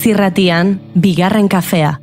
Zirratian, bigarren kafea.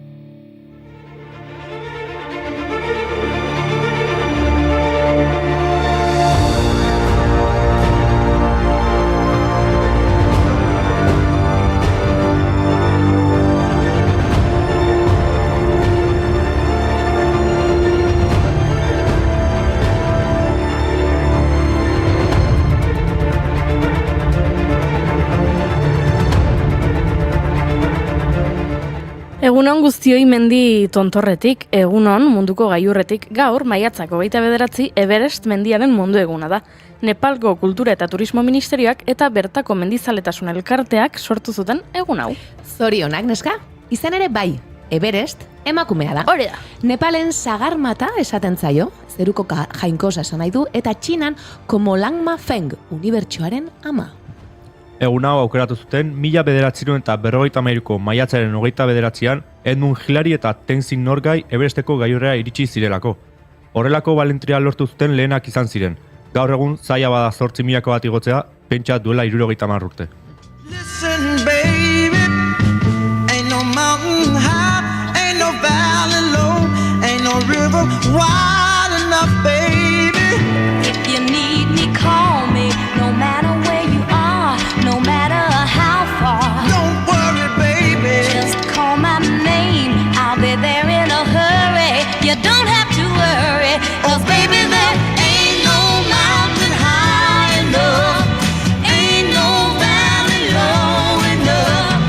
Egunon guztioi mendi tontorretik, egunon munduko gailurretik, gaur maiatzak 29 Everest mendiaren mundu eguna da. Nepalgo Kultura eta Turismo Ministerioak eta bertako mendizaletasun elkarteak sortu zuten egun hau. Zorionak, neska? Izan ere bai, Everest emakumea da. Hori da. Nepalen sagarmata esaten zaio, zeruko jainkosa esan nahi du, eta Txinan Komolangma Feng unibertsoaren ama. Egun hau aukeratu zuten 1953ko maiatzaren 29an Edmund Hillary eta Tenzin Norgay Everesteko gailurrera iritsi zirelako. Horrelako balentria lortu zuten lehenak izan ziren. Gaur egun zaila bada 8.000 bat igotzea, pentsa duela 70 urte. Listen, baby, ain't no mountain high, ain't no valley low, ain't no river wide enough, baby. If you need me, call me, no matter where you are, no matter how far. Don't worry, baby. Just call my name, I'll be there in a hurry. You don't have to worry, 'cause baby, there ain't no mountain high enough, ain't no valley low enough,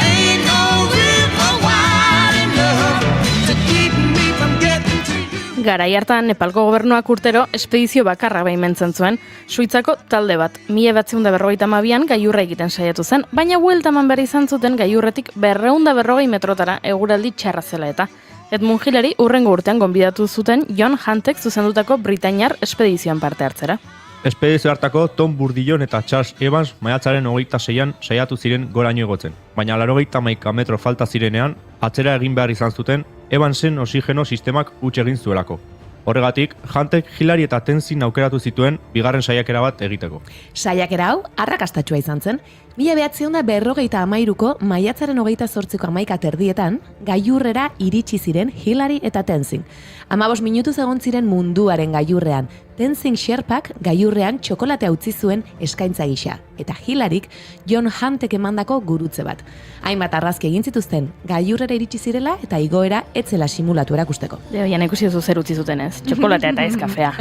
ain't no river wide enough To keep me from getting to you. Garai hartan Nepalgo gobernuak urtero espedizio bakarra baimentzen zuen, Suitzako talde bat. 1952an gailurra egiten saiatu zen, baina bueltaman behar izan zuten gailurretik 240 metrotara eguraldi txarra zela eta. Edmund Hillary urrengo urtean gonbidatu zuten John Huntek zuzendutako britainiar espedizioan parte hartzera. Espedizio hartako Tom Bourdillon eta Charles Evans maiatzaren 26an saiatu ziren goraino igotzen, baina 81 metro falta zirenean, atzera egin behar izan zuten Evansen oxigeno sistemak huts egin zuelako. Horregatik, Huntek, Hillary eta Tenzin aukeratu zituen bigarren saiakera bat egiteko. Saiakera hau arrakastatsua izan zen. 1953ko maiatzaren 28ko 11 gailurrera iritsi ziren Hillary eta Tenzin. 15 minutuz egon ziren munduaren gailurrean. Tenzin Sherpak gailurrean txokolatea utzi zuen eskaintza gisa, eta Hillaryk John Huntek emandako gurutze bat. Hainbat argazki egin zituzten gailurrera iritsi zirela eta igoera etzela simulatu erakusteko. Deoian ikusi duzu zer utzi zuten ez, txokolatea eta ez kafea.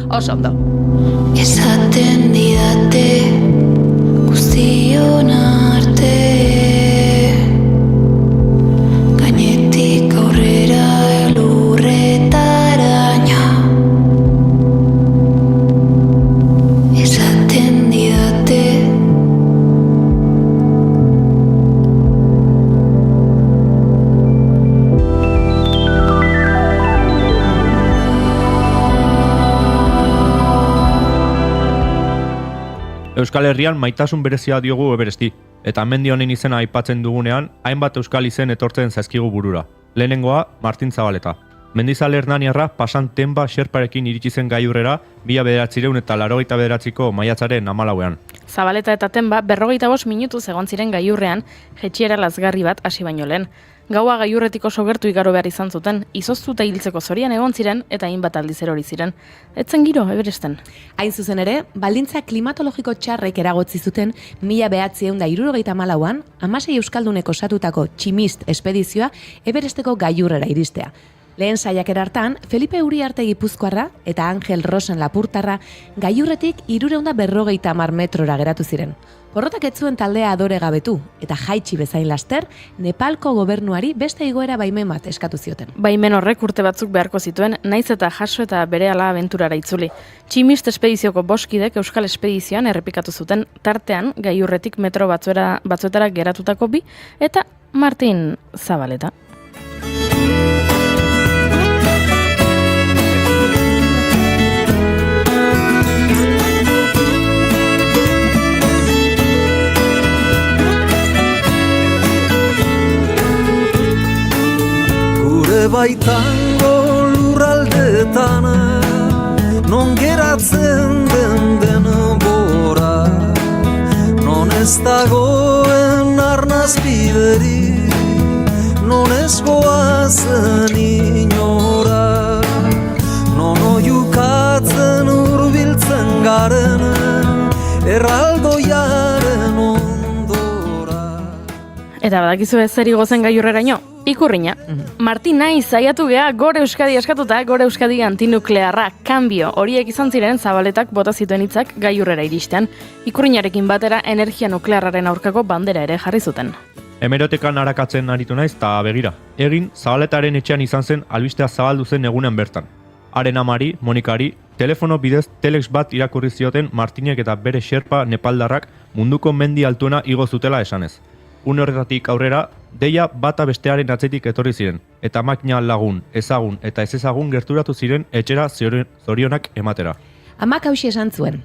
Oso ondo. Esaten didate guztion arte, gainetik aurrera elurretaraino. Esaten didate Euskal Herrian maitasun berezia diogu Everesti, eta mendi honen izena aipatzen dugunean, hainbat euskal izen etortzen zaizkigu burura. Lehenengoa, Martin Zabaleta. Mendizale hernaniarra Pasan Tenba Sherparekin iritsi zen gailurrera 1989ko maiatzaren 14ean. Zabaleta eta Tenba 45 minutuz egon ziren gailurrean, jetxiera lazgarri bat hasi baino lehen. Gaua gailurretik oso gertu igaro behar izan zuten, izoztuta hiltzeko zorian egon ziren eta hainbat aldiz erori ziren. Etzen giro, Everesten. Hain zuzen ere, baldintza klimatologiko txarrek eragotzi zuten 1974an 16 euskaldunek osatutako Tximist espedizioa Everesteko gailurrera iristea. Lehen saiakera hartan, Felipe Uriarte Gipuzkoarra eta Angel Rosen Lapurtarra gailurretik 350 metrora geratu ziren. Porrotak ez zuen taldea adore gabetu, eta jaitsi bezain laster, Nepalko gobernuari beste igoera baimen bat eskatu zioten. Baimen horrek urte batzuk beharko zituen, naiz eta jaso eta berehala abenturara itzuli. Tximist espedizioko boskidek Euskal Espedizioan errepikatu zuten, tartean gailurretik metro batzuetara geratutako bi, eta Martin Zabaleta. Baitango lurraldetan non geratzen den denbora, non ez dagoen arna iazpideri non eskoazen inora, non oiukatzen urbiltzen garen erraldoiaren ondora. Eta badakizu ez zer igozen gailurreraino? Ikurriña. Martin naiz saiatu gea Gor Euskadi askatuta, Gor Euskadi antinuklearra, kanbio, horiek izan ziren Zabaletak bota zituen hitzak gailurrera iristean. Ikurriñarekin batera energia nuklearraren aurkako bandera ere jarri zuten. Hemerotekan arakatzen aritu naiz eta begira. Egin, Zabaletaren etxean izan zen albistea zabaldu zen egunen bertan. Haren amari, Monikari, telefono bidez telex bat irakurri zioten Martinek eta bere xerpa nepaldarrak munduko mendi altuena igo zutela esanez. Une horretatik aurrera, deia bata bestearen atzetik etorri ziren, eta makina lagun, ezagun eta ezezagun gerturatu ziren etxera zorionak ematera. Amak hausi esan zuen.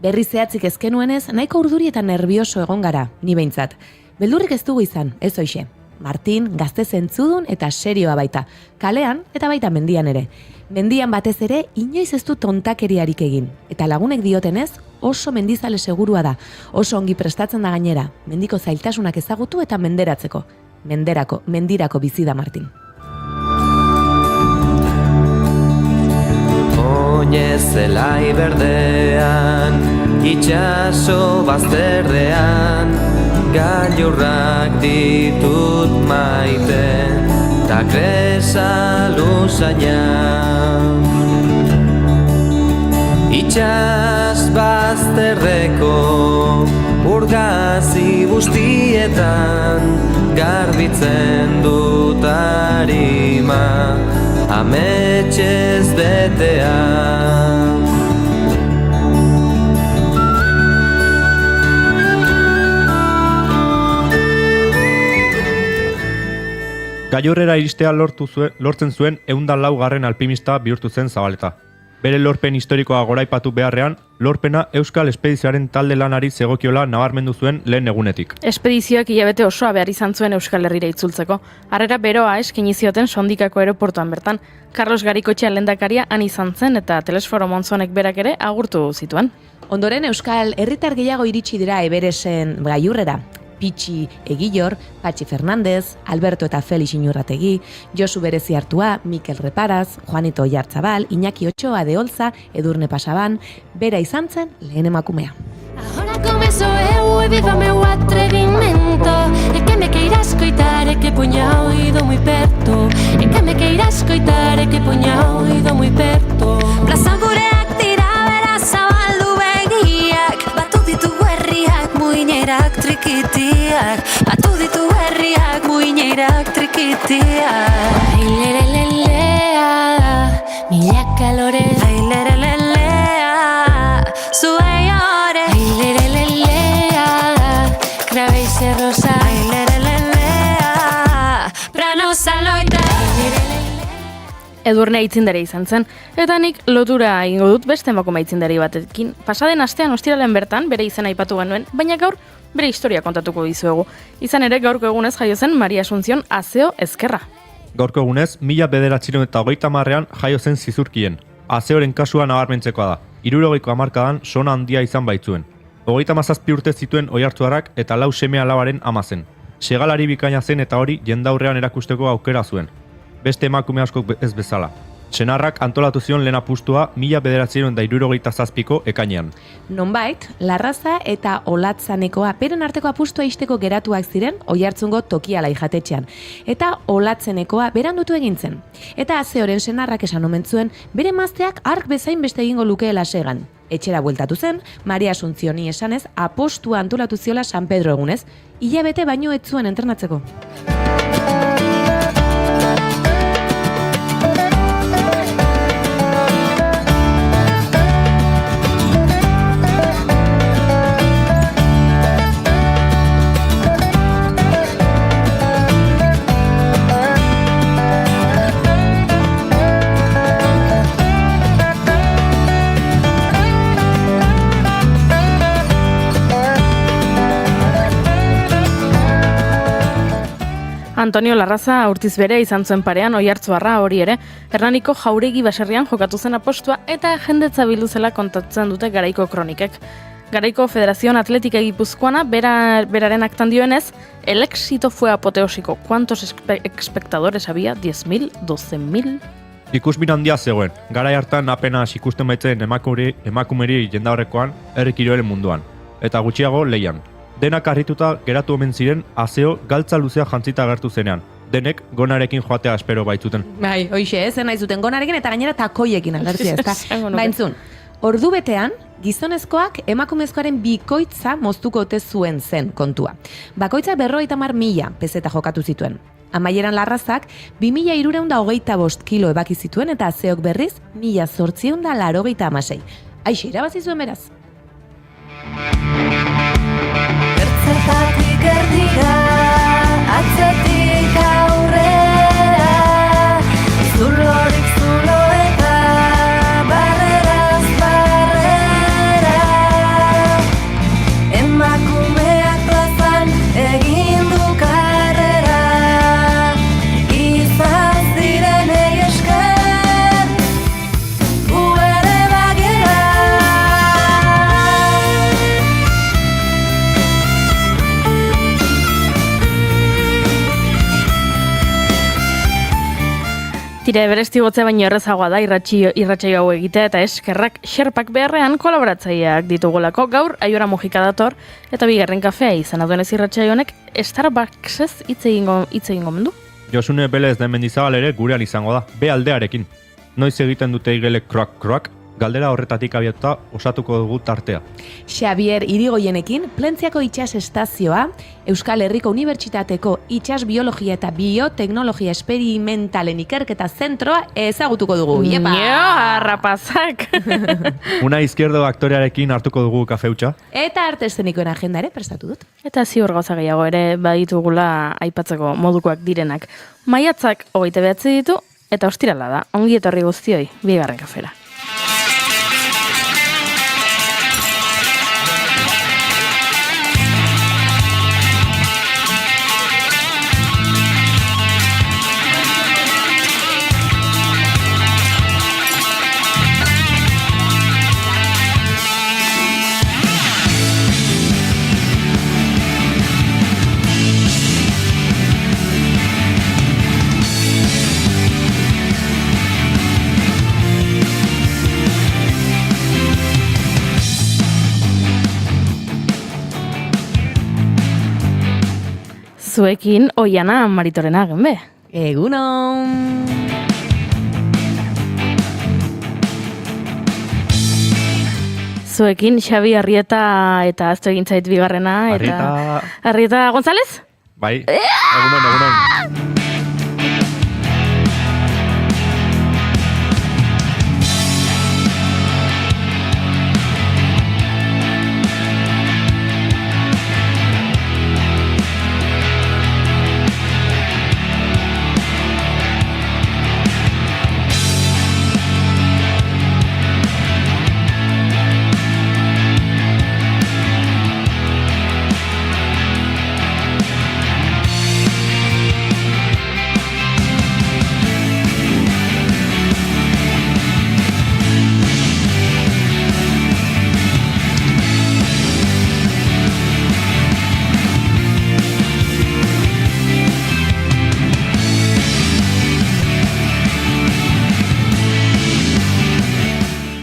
Berri zehatzik ezkenuenez, nahiko urduri eta nervioso egon gara, ni behintzat. Beldurrik ez dugu izan, ez hoxe. Martin gazte zentzudun eta serioa baita, kalean eta baita mendian ere. Mendian batez ere, inoiz ez du tontakeriarik egin. Eta lagunek diotenez, oso mendizale segurua da, oso ongi prestatzen da gainera, mendiko zailtasunak ezagutu eta menderatzeko. Mendirako bizi da Martin. Oinez zelai berdean, itxaso bazterrean, gailurrak ditut maite, ta kresa luzaina. Itxas bazterreko urgazi guztietan, garbitzen dut arima, ametxez betean. Gailurrera iristea lortzen zuen 104. alpinista bihurtu zen Zabaleta. Bere lorpen historikoa goraipatu beharrean, lorpena Euskal Espedizioaren talde lanari zegokiola nabarmendu zuen lehen egunetik. Espedizioak hilabete osoa behar izan zuen Euskal Herrira itzultzeko. Harrera beroa eskaini zioten Sondikako aeroportuan bertan. Carlos Garikotxea lehendakaria han izan zen eta Telesforo Monzonek berak ere agurtu zituen. Ondoren Euskal herritar gehiago iritsi dira Everesen gailurrera. Pitxi Egillor, Patxi Fernandez, Alberto eta Felix Inurrategi, Josu Berezi Artua, Mikel Reparaz, Juanito Oiartzabal, Iñaki Ochoa de Olza, Edurne Pasaban, bera izan zen lehen emakumea. Ahora começo eu e viva meu atrevimento. É que me queira escoitar, é que poña o oído moi perto. É que me queira escoitar, é que poña o oído moi perto. Plaza gureak dira bera zabaldu begiak, batu ditu herriak muinerak trikitiak, batu ditu herriak muinerak trikitiak. Ailerelelea, milaka lore. Ailerelelea, zuei ore. Ailerelelea, grabeize rosa. Ailerelelea, pranosa loita. Edurne aitzindari izan zen, eta nik lotura egingo dut beste emakume aitzindari batekin. Pasaden astean ostiralen bertan bere izena aipatu genuen, baina gaur bere historia kontatuko dizuegu. Izan ere gaurko egunez jaio zen Maria Asunción Azeo Ezkerra. Gaurko egunez, 1930ean jaio zen Zizurkien. Azeoren kasua nabarmentzekoa da. 60ko hamarkadan sona handia izan baitzuen. 37 urte zituen oihartzuarrak eta 4 seme alabaren ama zen. Segalari bikaina zen eta hori jendaurrean erakusteko aukera zuen. Beste emakume askok ez bezala. Senarrak antolatu zion lehen apustua 1967ko ekainean. Nonbait, Larraza eta Olatzanekoa beren arteko apustua isteko geratuak ziren Oiartzungo Tokiala jatetxean. Eta Olatzenekoa berandutu egin zen. Eta Azeoren senarrak esan omen zuen bere emazteak ark bezain beste egingo lukeela segan. Etxera bueltatu zen, Maria Asuntzioni esanez apostua antolatu ziola San Pedro egunez, hilabete baino ez zuen entrenatzeko. Antonio Larraza aurtiz bere izan zuen parean Oiartzuarra hori ere, Hernaniko Jauregi baserrian jokatu zen apostua eta jendetza bildu zela kontatzen dute garaiko kronikek. Garaiko Federación Atlética Gipuzkoana beraren aktan dioenez, el éxito fue apoteósico. ¿Cuántos espectadores había? ¿10.000? ¿12.000? Ikusmin handia zegoen, garai hartan apenas ikusten baitzen emakumeri jendaurrekoan herri kirolen munduan, eta gutxiago leian. Denak harrituta geratu omen ziren azeo galtza luzea jantzita agertu zenean. Denek gonarekin joatea espero baitzuten. Bai, hoixe, zen nahi zuten gonarekin eta gainera takoiekin agertzea, ezta? Baintzun, ordu betean, gizonezkoak emakumezkoaren bikoitza moztuko ote zuen zen kontua. Bakoitza 50.000 peseta jokatu zituen. Amaieran larrazak 2.325 kilo ebaki zituen eta azeok berriz 1.886. Aixe, irabazi zuen beraz. Ertzetatik erdira, atzetik aurrera, zulorik zulo eta barreraz barrera. Emakumeak plazan egin du karrera, izan zirenei esker, gu ere bagera. Tira beresti gotze baino errezagoa da irratsaio hau egitea eta eskerrak xerpak beharrean kolaboratzaileak ditugulako. Gaur Aiora Mujika dator eta bigarren kafea izan duenez irratsaio honek Starbucksez hitz egingo mendu. Josune Belez den Mendizabal ere gurean izango da, be aldearekin. Noiz egiten dute igelek kroak, galdera horretatik abiatuta osatuko dugu tartea. Xavier Irigoienekin, Plentziako itsas estazioa, Euskal Herriko Unibertsitateko itsas biologia eta bioteknologia esperimentalen ikerketa zentroa ezagutuko dugu. Iepa! Rapazak! Una Izquierdo aktorearekin hartuko dugu kafeutxa. Eta arte eszenikoen agenda ere prestatu dut. Eta ziur gauza gehiago ere baditugula aipatzeko modukoak direnak. Maiatzak 29 ditu eta ostirala da. Ongi etorri guztioi, bigarren kafera. Zuekin Oiana Maritorena genbe. Egunon! Zuekin Xabi Arrieta eta aztu egin zait bigarrena. Arrieta González? Bai, egunon.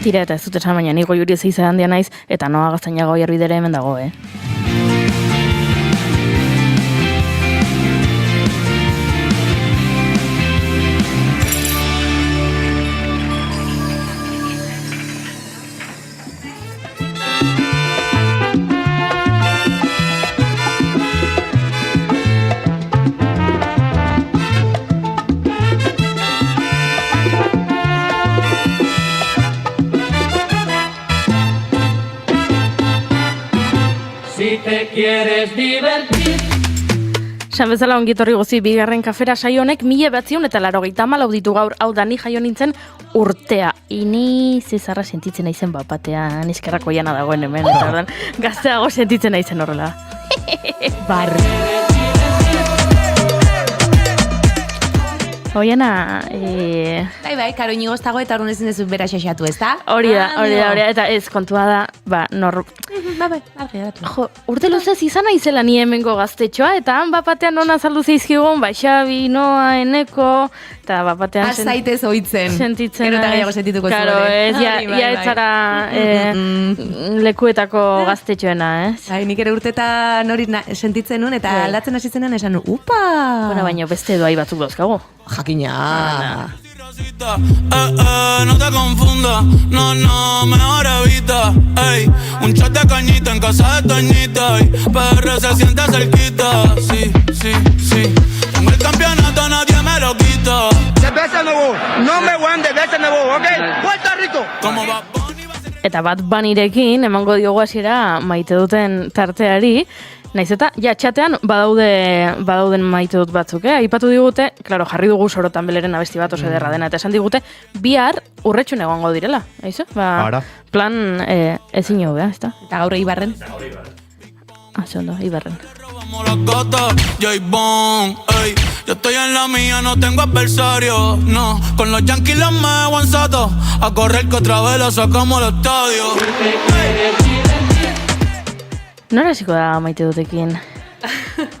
Tira eta ez dut esan baina nigo juri ez handia naiz eta noa gaztainago jarbidere hemen dago, Esan bezala ongitorri gozi bigarren kafera saio honek 1994 ditu gaur, hau da ni jaio nintzen urtea. Ini zizarra sentitzen naizen bapatean, eskerrako jana dagoen hemen, eta ordan gazteago sentitzen naizen horrela. Oiana, Bai, karo inigo ez dago eta horren ezin dezu bera xaxatu, ez da? hori da, eta ez kontua da, Bai, jo, urte luzez izan aizela ni hemengo gaztetxoa, eta han bapatean ona azaldu zeizkigun, Xabi, Noa, Eneko, eta bapatean Azaitez oitzen. sentitzen. Gero eta gehiago sentituko zuen. Claro, ez, ja ez zara lekuetako gaztetxoena, ez? Bai, nik ere urtetan hori sentitzen nun, eta aldatzen hasi zenean esan, upa! Bueno, baina beste doai batzuk dauzkagu. Jakina. No te confundas, no, mejor evita. Ey, un shot de cañita en casa de Toñita. Y PR se siente cerquita. Sí. Tengo el campeonato, nadie me lo quita. Cerveza nuevo, no me guan de cerveza nuevo, ¿ok? Puerto Rico. Como va Eta Bad Bunnyrekin emango diogu hasiera maite duten tarteari, naiz eta txatean badauden maite dut batzuk, aipatu digute, claro, jarri dugu Sorotan Beleren abesti bat oso ederra dena, eta esan digute, bihar urretxun egongo direla, aizu? Ara. Plan ezin jau, ezta? Eta gaur Ibarren. Ondo, Ibarren. robamos los gatos, J-Bone, ey. Yo estoy en la mía, no tengo adversario, no. Con los Yankees los me aguanzato, a correr que otra vez la sacamos al estadio. Nora hasiko da maite dutekin?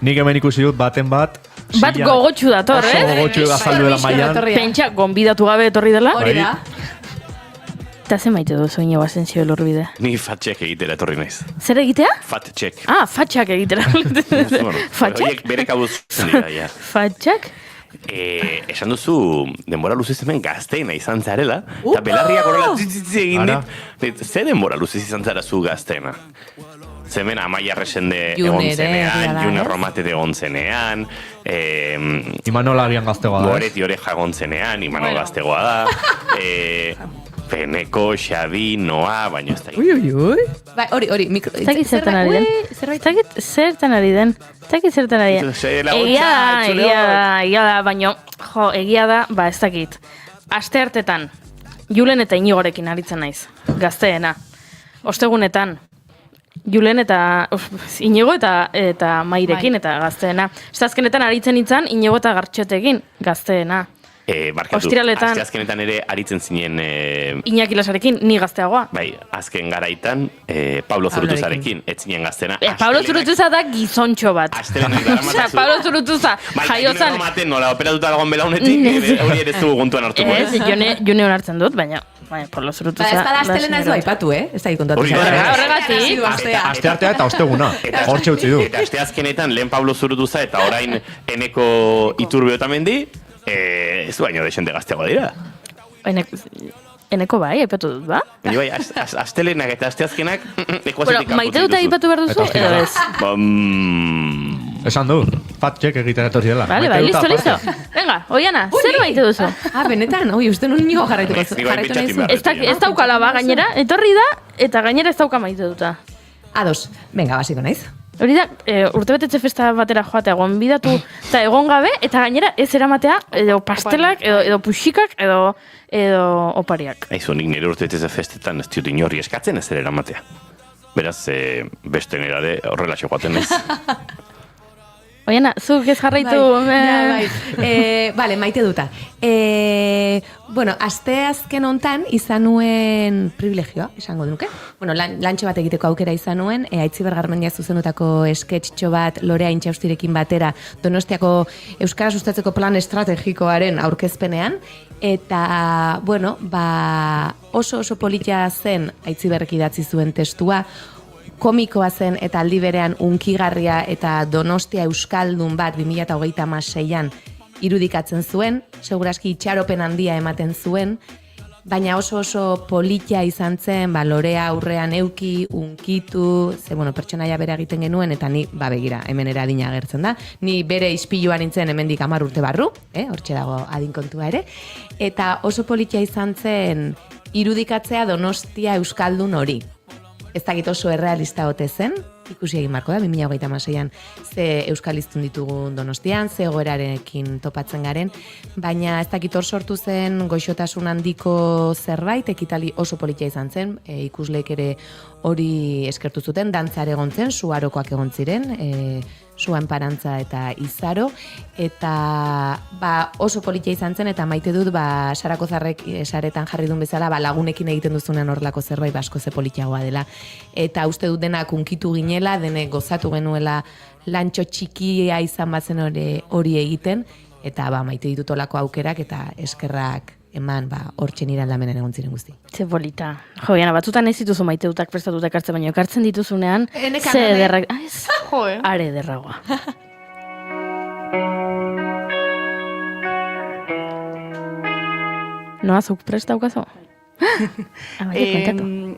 Nik hemen ikusi dut baten bat. Bat gogotxu dator, Oso gogotxu azalduela mailan. Pentsa, gonbidatu gabe etorri dela. Hori da. Eta ze maite duzu Iñigo Asencio Elorbide? Ni fat check egitera etorri naiz. Zer egitea? Fat check. Fatxak egitera. Bueno, Fatxak? horiek bere kabuz dira, ja. Fatxak? Esan duzu, denbora luzez hemen gazteena izan zarela, eta belarriak horrela tzitzitzi egin dit. Ze denbora luzez izan zara zu gazteena? Zemen Amaia Resende egon zenean, June Romatete egon zenean, Imanol agian gaztegoa da. Goreti Oreja egon zenean, Imanol gaztegoa da, Peneko, Xabi, Noa, baina ez da. Bai, hori, mikro... Ez dakit zertan ari den. Ez dakit zertan ari den. Egia da, baina, egia da, ez dakit. Aste hartetan, Julen eta Inigorekin aritzen naiz, gazteena. Ostegunetan, Julen eta Inigo eta Mairekin eta gazteena. Azkenetan aritzen itzan Inigo eta Gartxotekin gazteena. Barkatu, azkenetan ere aritzen zinen... Iñaki Lasarekin, ni gazteagoa. Bai, azken garaitan, Pablo Zurutuzarekin, ez zinen gaztena. Pablo Zurutuza da gizontxo bat. Astelenak dara Pablo Zurutuza, jaiozan... Bai, nola operatuta dagoen belaunetik, hori ere zu gontuan hartuko. Ez, jone honartzen dut, baina... Pablo Zurutuza... Ez da astelena ez du aipatu, ez da ikontatu. Horregatik. Aste artea eta osteguna. Hortxe utzi du. Eta aste azkenetan lehen Pablo Zurutuza eta orain Eneko Iturbe Otamendi, ez du baino desente gazteagoa dira. Eneko bai, aipatu dut, ba? Baina bai, astelenak eta asteazkenak ekuazetik kanpo maite dut aipatu behar duzu, edo ez? Esan du, fat check egiten etorri dela. Vale, listo. Venga, Oiana, zer maite duzu? Benetan, uste nun nio jarraitu nahi. Ez daukala ba, gainera, etorri da, eta gainera ez dauka maite duta. Ados, venga, basiko naiz. Hori da, urtebetetze festa batera joatea gonbidatu eta egon gabe, eta gainera ez eramatea edo pastelak, edo puxikak, edo opariak. Aizu, nik nire urtebetetze festetan ez diut inorri eskatzen ez eramatea. Beraz, beste nirare horrela joaten naiz. Oiana, zuk ez jarraitu... Bale, maite duta. Bueno, aste azken hontan izan nuen privilegioa, esango duke. Bueno, lantxo bat egiteko aukera izan nuen, Aitziber Garmendia zuzendutako sketxo bat Lorea Intxaustirekin batera Donostiako Euskara sustatzeko plan estrategikoaren aurkezpenean. Eta, bueno, oso politia zen Aitziberrek idatzi zuen testua, komikoa zen eta aldi berean unkigarria eta Donostia Euskaldun bat 2026an irudikatzen zuen, seguraski itxaropen handia ematen zuen, baina oso politia izan zen, Lorea aurrean euki, unkitu, pertsonaia bere egiten genuen, eta ni, begira, hemen ere adina agertzen da, ni bere ispiluan nintzen hemendik 10 urte barru, hortxe dago adinkontua ere, eta oso politia izan zen irudikatzea Donostia Euskaldun hori. Ez dakit oso errealista ote zen, ikusi egin marko da, 2026an ze euskaliztun ditugun Donostian, ze egoerarekin topatzen garen, baina ez dakit hor sortu zen goxotasun handiko zerbait, ekitali oso politia izan zen, ikusleek ere hori eskertu zuten, dantzar egon zen, suarokoak egon ziren, Suan Parantza eta Izaro, eta oso politia izan zen, eta maite dut Sarako Zarrek saretan jarri duen bezala, lagunekin egiten duzunean horrelako zerbait asko ze politiagoa dela. Eta uste dut denak unkitu ginela, denek gozatu genuela lantxo txikia izan bazen hori egiten, eta maite ditut olako aukerak eta eskerrak eman hortxe nire aldamenen egon ziren guzti. Ze polita. Jo, Jana, batzutan ez dituzu maite dutak prestatuta ekartzen, baina ekartzen dituzunean, ze ederrak... Are ederragoa. Noa, zuk prest daukazo?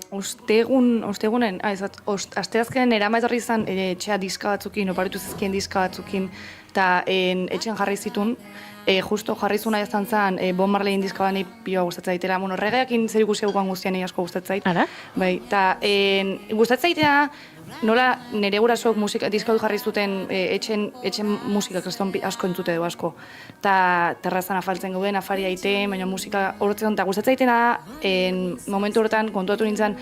Ostegunen, asteazkenen erama etorri izan etxea diska batzukin, oparitu zizkien diska batzukin, eta etxen jarri zitun, justo jarri zuna izan zen Bob Marleyin diska bani pioa gustatzen zaitela. Regeakin zer ikusi guan guztian asko gustatzen zait. Ara? Bai, eta gustatzen zaitea, nola nire gurasok diska du jarri zuten etxen musika kriston asko entzute du asko. Eta terrazan afaltzen gauden, afari aite, baina musika horretzen eta gustatzen zaitena, momentu horretan kontuatu nintzen,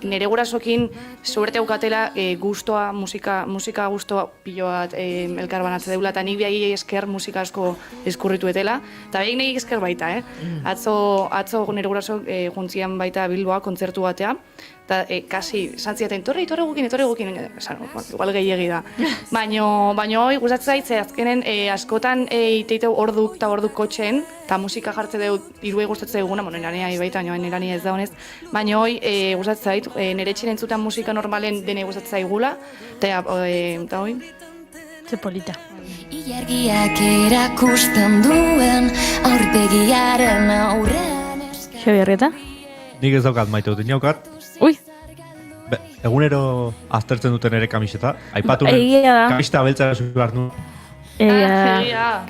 nire gurasokin soberte aukatela gustoa, musika gustoa piloa elkar banatze deula, eta nik biai esker musika asko eskurritu etela, eta biai nahi esker baita, Atzo nire gurasok juntzian baita Bilboa kontzertu batea, eta kasi santziaten, torre gukin, igual gehiegi da. Baina hoi gustatzen zaitze, azkenen askotan iteiteu orduk eta orduk kotxen, eta musika jartze dut iruei gustatzen eguna, nirania baita, nirania ez da honez, baina hoi gustatzen zait, nire etxen entzutan musika normalen dene gustatzen zaigula, eta hoi. Ze polita. Ilargiak erakusten duen aurpegiaren aurrean Xabi Arrieta? Nik ez daukat maite dut inaukat. Ui! Egunero aztertzen duten ere kamiseta. Aipatu kamiseta beltzara behar nu.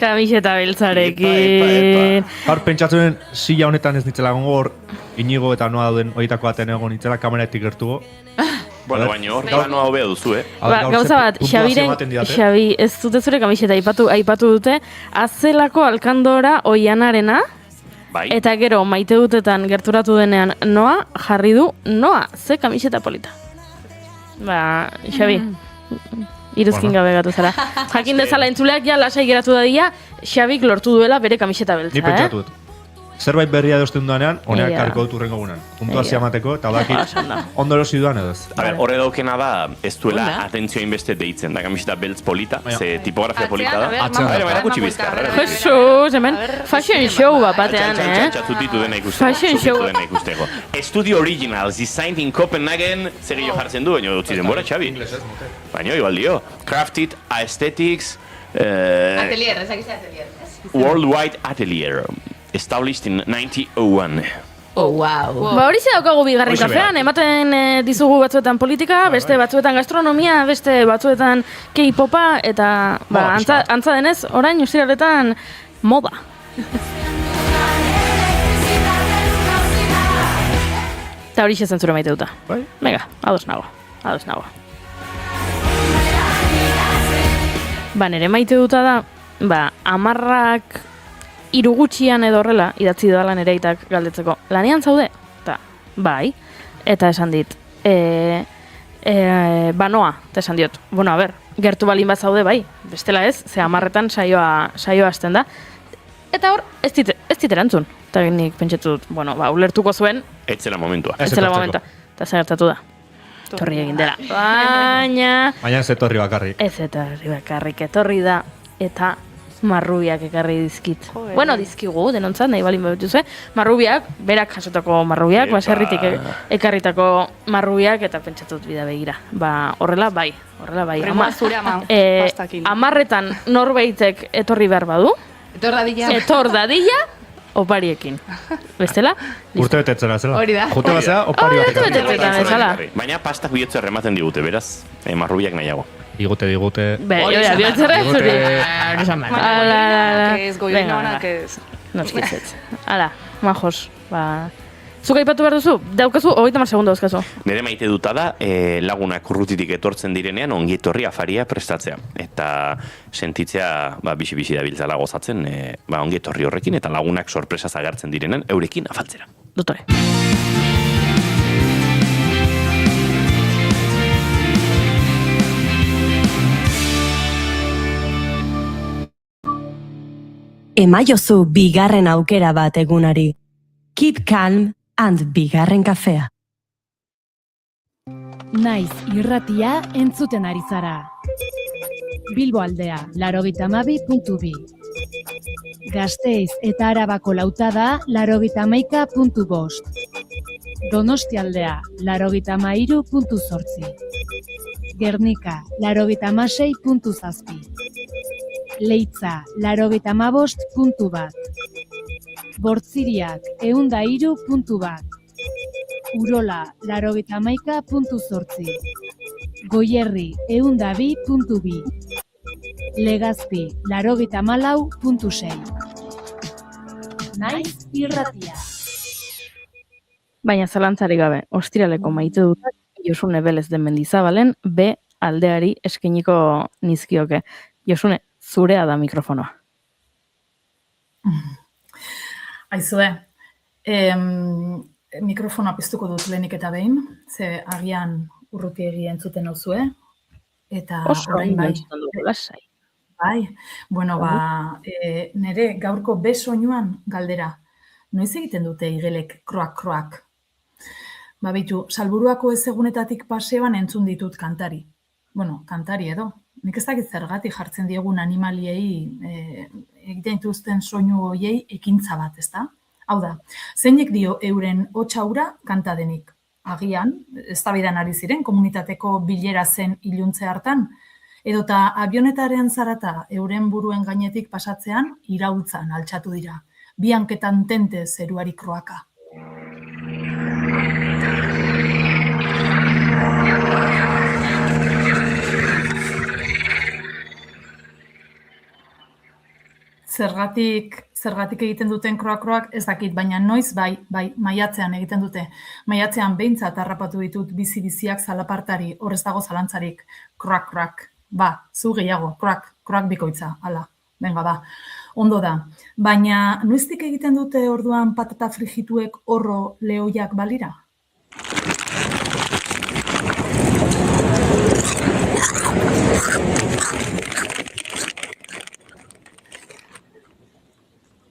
Kamiseta beltzarekin. Gaur pentsatzen silla honetan ez nitzela gongo hor Inigo eta Noa dauden horietako baten egon nitzela kameraetik gertugo. Bueno, baina hor Noa hobea duzu, Gauza bat, Xabi, ez dute zure kamiseta aipatu dute, azelako alkandora oianarena, eta gero maite dutetan gerturatu denean Noa, jarri du Noa, ze kamiseta polita. Xabi, iruzkin gabe gatu zara. Jakin dezala entzuleak ja lasai geratu dadia, Xabik lortu duela bere kamiseta beltza, Ni pentsatu dut. Zerbait berria dozten duanean, honeak karko dut urrengo gunan. Puntuazia mateko, eta badakit ondo erosi duan edoz. Horre daukena da, ez duela atentzioa inbeste deitzen, da kamiseta beltz polita, ze tipografia polita da. Baina kutsi bizkar. Jesus, hemen, fashion show bat batean, Txatutitu dena ikusteko. Studio Originals, designed in Copenhagen, zer gehiago jartzen du, baina dutzi denbora, Xabi. Baina, igual dio. Crafted Aesthetics. Atelier, ezakizte atelier. Worldwide Atelier. Established in 1901. Oh, wow. Hori ze daukagu bigarren kafean, ematen dizugu batzuetan politika, beste batzuetan gastronomia, beste batzuetan K-popa, eta antza denez, orain ustiraletan moda. Eta hori xe zentzura maite duta. Venga, ados nago. Nere maite duta da, amarrak irugutxian edo horrela, idatzi doala nere aitak galdetzeko. Lanean zaude? Eta, bai. Eta esan dit, Noa, eta esan diot. Bueno, a ber, gertu balin bat zaude, bai. Bestela ez, ze amarretan saioa hasten da. Eta hor, ez dit erantzun. Eta nik pentsatu dut, ulertuko zuen. Ez zela momentua. Eta zer gertatu da. Etorri egin dela. Baina ez etorri bakarrik. Etorri da. Eta marrubiak ekarri dizkit. Bueno, dizkigu, denontzat, nahi balin behutuzue. Marrubiak, berak jasotako marrubiak, baserritik ekarritako marrubiak, eta pentsatut bida begira. Horrela bai. Rima zure ama, pastakin. Amarretan norbaitek etorri behar badu. Etor dadila, opariekin. Bestela? Urte betetzera, zela? Hori da. Jute bazea, opari batek. Baina pastak bihotze rematen digute, beraz, marrubiak nahiago. Digute. Bihotzerra ez hori. Ez goiuna honak ez. Noskitzet. Hala, majos. Zuk aipatu behar duzu? Daukazu, 30 segundo dauzkazu. Nere maite duta da, lagunak urrutitik etortzen direnean ongi etorri afaria prestatzea. Eta sentitzea bisi-bisi dabiltzala gozatzen ongi etorri horrekin, eta lagunak sorpresaz agertzen direnean eurekin afaltzera. Dotore. Emaiozu bigarren aukera bat egunari. Keep calm and bigarren kafea. Naiz irratia entzuten ari zara. Bilbo aldea, 92.2. Gasteiz eta Arabako lautada, 91.5. Donostia aldea, 93.8. Gernika, 96.7. Leitza, 95.1. Bortziriak, 103.1. Urola, 91.8. Goierri, 102.2. Legazpi, 94.6. Naiz irratia. Baina zalantzari gabe, ostiraleko maite dutak, Josune Belez den Mendizabalen, B aldeari eskainiko nizkioke. Josune, zurea da mikrofonoa. Aizue, mikrofonoa piztuko dut lehenik eta behin, ze agian urrutiegi entzuten nauzue, eta orain bai. Bai, bueno, nire gaurko besoinuan galdera. Noiz egiten dute igelek kroak-kroak? Bitu, Salburuako ezegunetatik paseoan entzun ditut kantari. Bueno, kantari edo. Nik ez dakit zergatik jartzen diegun animaliei egiten dituzten soinu hoiei ekintza bat, ezta? Hau da, zeinek dio euren hotsa hura kanta denik? Agian, eztabaidan ari ziren komunitateko bilera zen iluntze hartan, edota avionetaren zarata euren buruen gainetik pasatzean iraultzan altxatu dira. Bi hanketan tente zeruari kroaka. Zergatik egiten duten kroak-kroak ez dakit, baina noiz bai, maiatzean egiten dute. Maiatzean behintzat harrapatu ditut bizi-biziak zalapartari, horrez dago zalantzarik, kroak-kroak. Zu gehiago, kroak bikoitza, hala, benga ondo da. Baina noiztik egiten dute orduan patata frigituek orro lehoiak balira?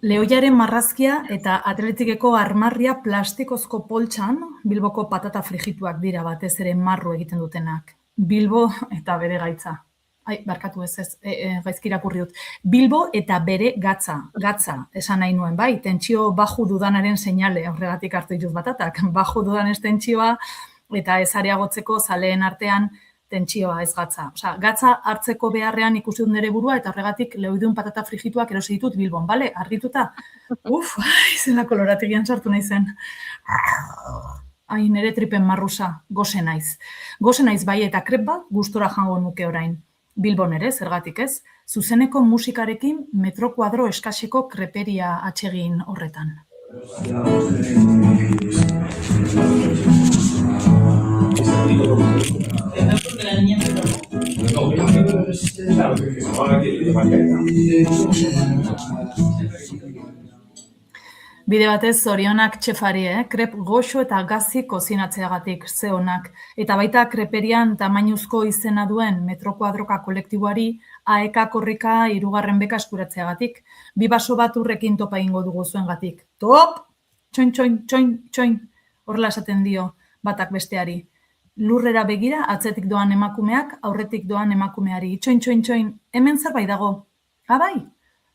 Lehoiaren marrazkia eta atletikeko armarria plastikozko poltsan Bilboko patata frigituak dira batez ere marru egiten dutenak. Bilbo eta bere gaitza. Barkatu gaizki irakurri dut. Bilbo eta bere gatza esan nahi nuen, bai, tentsio baju dudanaren seinale, horregatik hartu ditut batatak. Baju dudan ez tentsioa eta ez areagotzeko zaleen artean tentsioa ez gatza. Gatza hartzeko beharrean ikusi dut nire burua eta horregatik lehoidun patata frigituak erosi ditut Bilbon, bale? Argituta? Zena kolorategian sartu nahi zen. Nire tripen marrusa, gose naiz. Gose naiz bai eta krep bat gustora jango nuke orain. Bilbon ere, zergatik ez, zuzeneko musikarekin metro kuadro eskasiko kreperia atsegin horretan. Bide batez zorionak txefari, krep goxo eta gazi kozinatzeagatik ze onak. Eta baita kreperian tamainuzko izena duen metro kuadroka kolektiboari AEK korrika 3. beka eskuratzeagatik. 2 baso bat urrekin topa ingo dugu zuengatik. Top! Txoin, txoin, txoin, txoin. Horrela esaten dio batak besteari. Lurrera begira atzetik doan emakumeak aurretik doan emakumeari. Txoin, txoin, txoin. Hemen zerbait dago. Bai?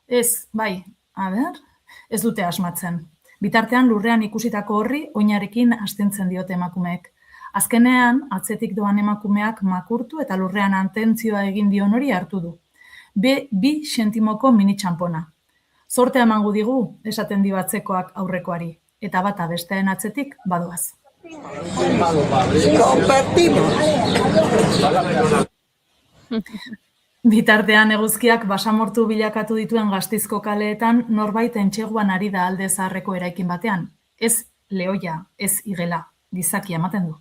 Ez, bai. Ez dute asmatzen. Bitartean lurrean ikusitako horri oinarekin astintzen diote emakumeek. Azkenean, atzetik doan emakumeak makurtu eta lurrean atentzioa egin dion hori hartu du. 2 sentimoko mini txampona. Zortea emango digu, esaten dio atzekoak aurrekoari. Eta bata besteen atzetik badoaz. Bitartean eguzkiak basamortu bilakatu dituen Gasteizko kaleetan norbait entseguan ari da alde zaharreko eraikin batean. Ez lehoia, ez igela, gizaki ematen du.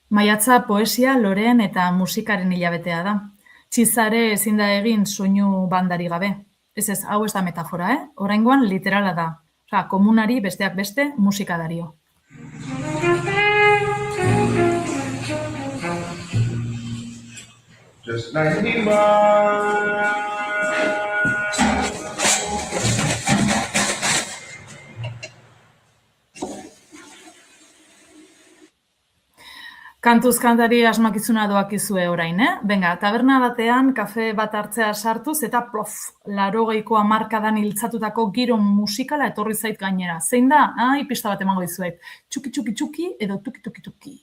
Maiatza poesia, loreen eta musikaren hilabetea da. Txizare ezin da egin soinu bandari gabe. Ez, hau ez da metafora, Oraingoan literala da. Osea, komunari besteak beste musika dario. Just like me, Kantuz kantari asmakizuna doakizue orain, Benga, taberna batean kafe bat hartzea sartuz eta plof, 80ko hamarkadan iltzatutako giro musikala etorri zait gainera. Zein da? Pista bat emango dizuet. Txuki txuki txuki edo tuki tuki tuki.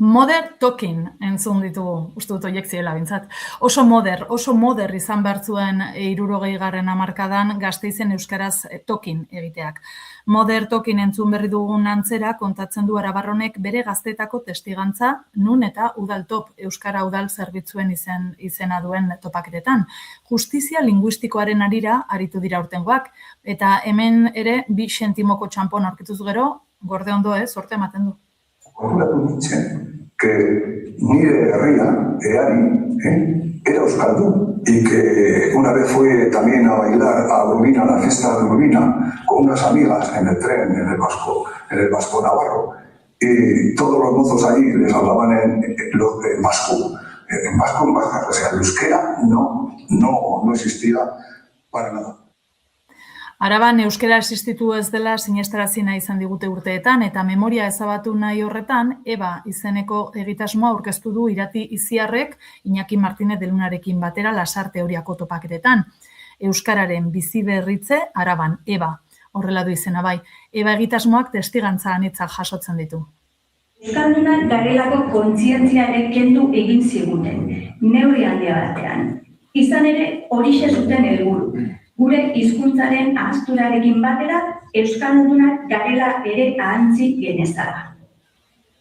Modern Talking entzun ditugu, uste dut horiek ziela bintzat. Oso moder izan behar zuen 60garren hamarkadan Gasteizen euskaraz talking egiteak. Modern Talking entzun berri dugun antzera kontatzen du Arabarronek bere gaztetako testigantza nun eta udaltop euskara udal zerbitzuen izena duen topaketetan. Justizia linguistikoaren arira aritu dira urtengoak, eta hemen ere 2 sentimoko txanpon aurkituz gero, gorde ondo sorte ematen du. Konturatu nintzen, que nire herria, Eari, era euskaldun, y que una vez fue también a bailar a Urbina, a la fiesta de Urbina, con unas amigas en el tren, en el Vasco Navarro, y todos los mozos allí les hablaban en vasco. En vasco, o sea, el euskera no existía para nada. Araban euskera existitu ez dela sinestarazi nahi izan digute urteetan, eta memoria ezabatu nahi horretan, EBA izeneko egitasmoa aurkeztu du Irati Iziarrek Iñaki Martinez de Lunarekin batera Lasar teoriako topaketetan. Euskararen bizi berritze Araban, EBA, horrela du izena bai. EBA egitasmoak testigantza anitzak jasotzen ditu. Euskaldunak garelako kontzientzia ere kendu egin ziguten, neurri handia batean. Izan ere horixe zuten helburu. Gure hizkuntzaren ahazturarekin batera, euskaldunak garela ere ahantzi genezala.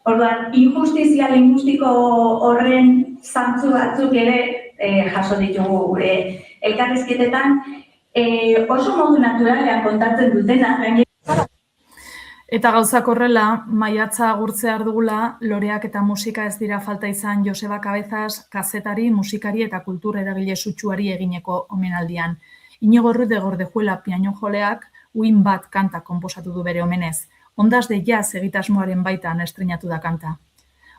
Orduan, injustizia linguistiko horren zantzu batzuk ere jaso ditugu gure elkarrizketetan, oso modu naturalean kontatzen dutena. Eta gauzak horrela, maiatza agurtzea dugula, loreak eta musika ez dira falta izan Joseba Cabezas, kazetari, musikari eta kultur eragile sutsuari egineko omenaldian. Iñigo Ruiz de Gordejuela pianojoleak uin bat kanta konposatu du bere omenez. Ondas de jazz egitasmoaren baitan estreinatu da kanta.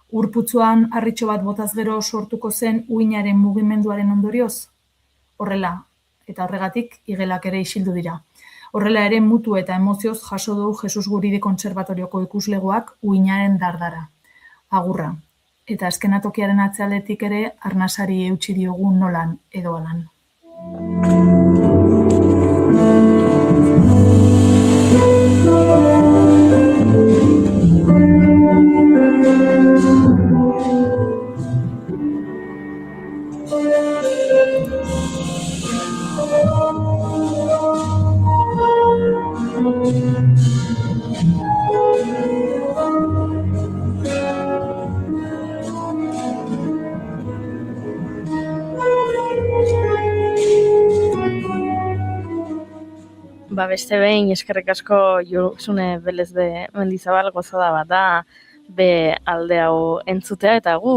Urputzuan harritxo bat botaz gero sortuko zen uinaren mugimenduaren ondorioz? Horrela, eta horregatik igelak ere isildu dira. Horrela ere mutu eta emozioz jaso du Jesus Guridi Kontserbatorioko ikuslegoak uinaren dardara. Agurra. Eta eskenatokiaren atzealetik ere arnasari eutsi diogu nolan edo alan. Beste behin, eskerrik asko Josune Belezbe Mendizabal gozada bat da be alde hau entzutea, eta gu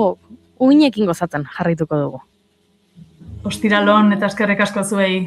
uinekin gozatzen jarrituko dugu. Ostiralon eta eskerrik asko zuei.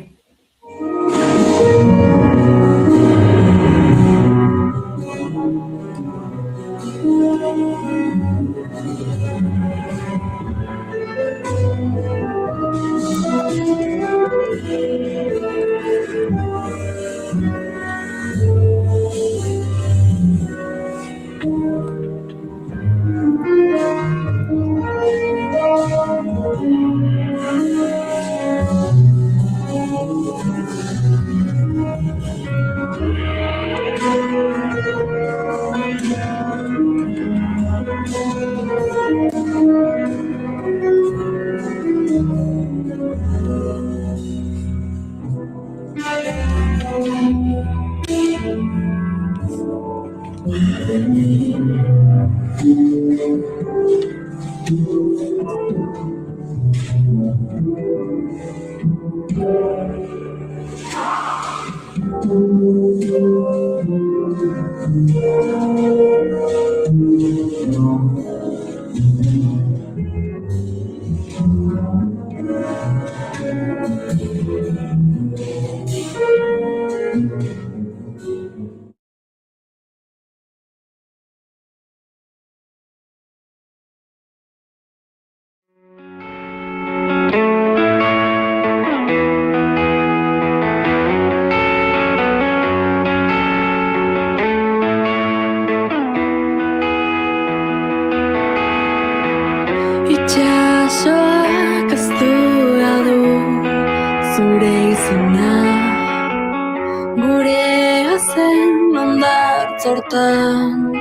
hortan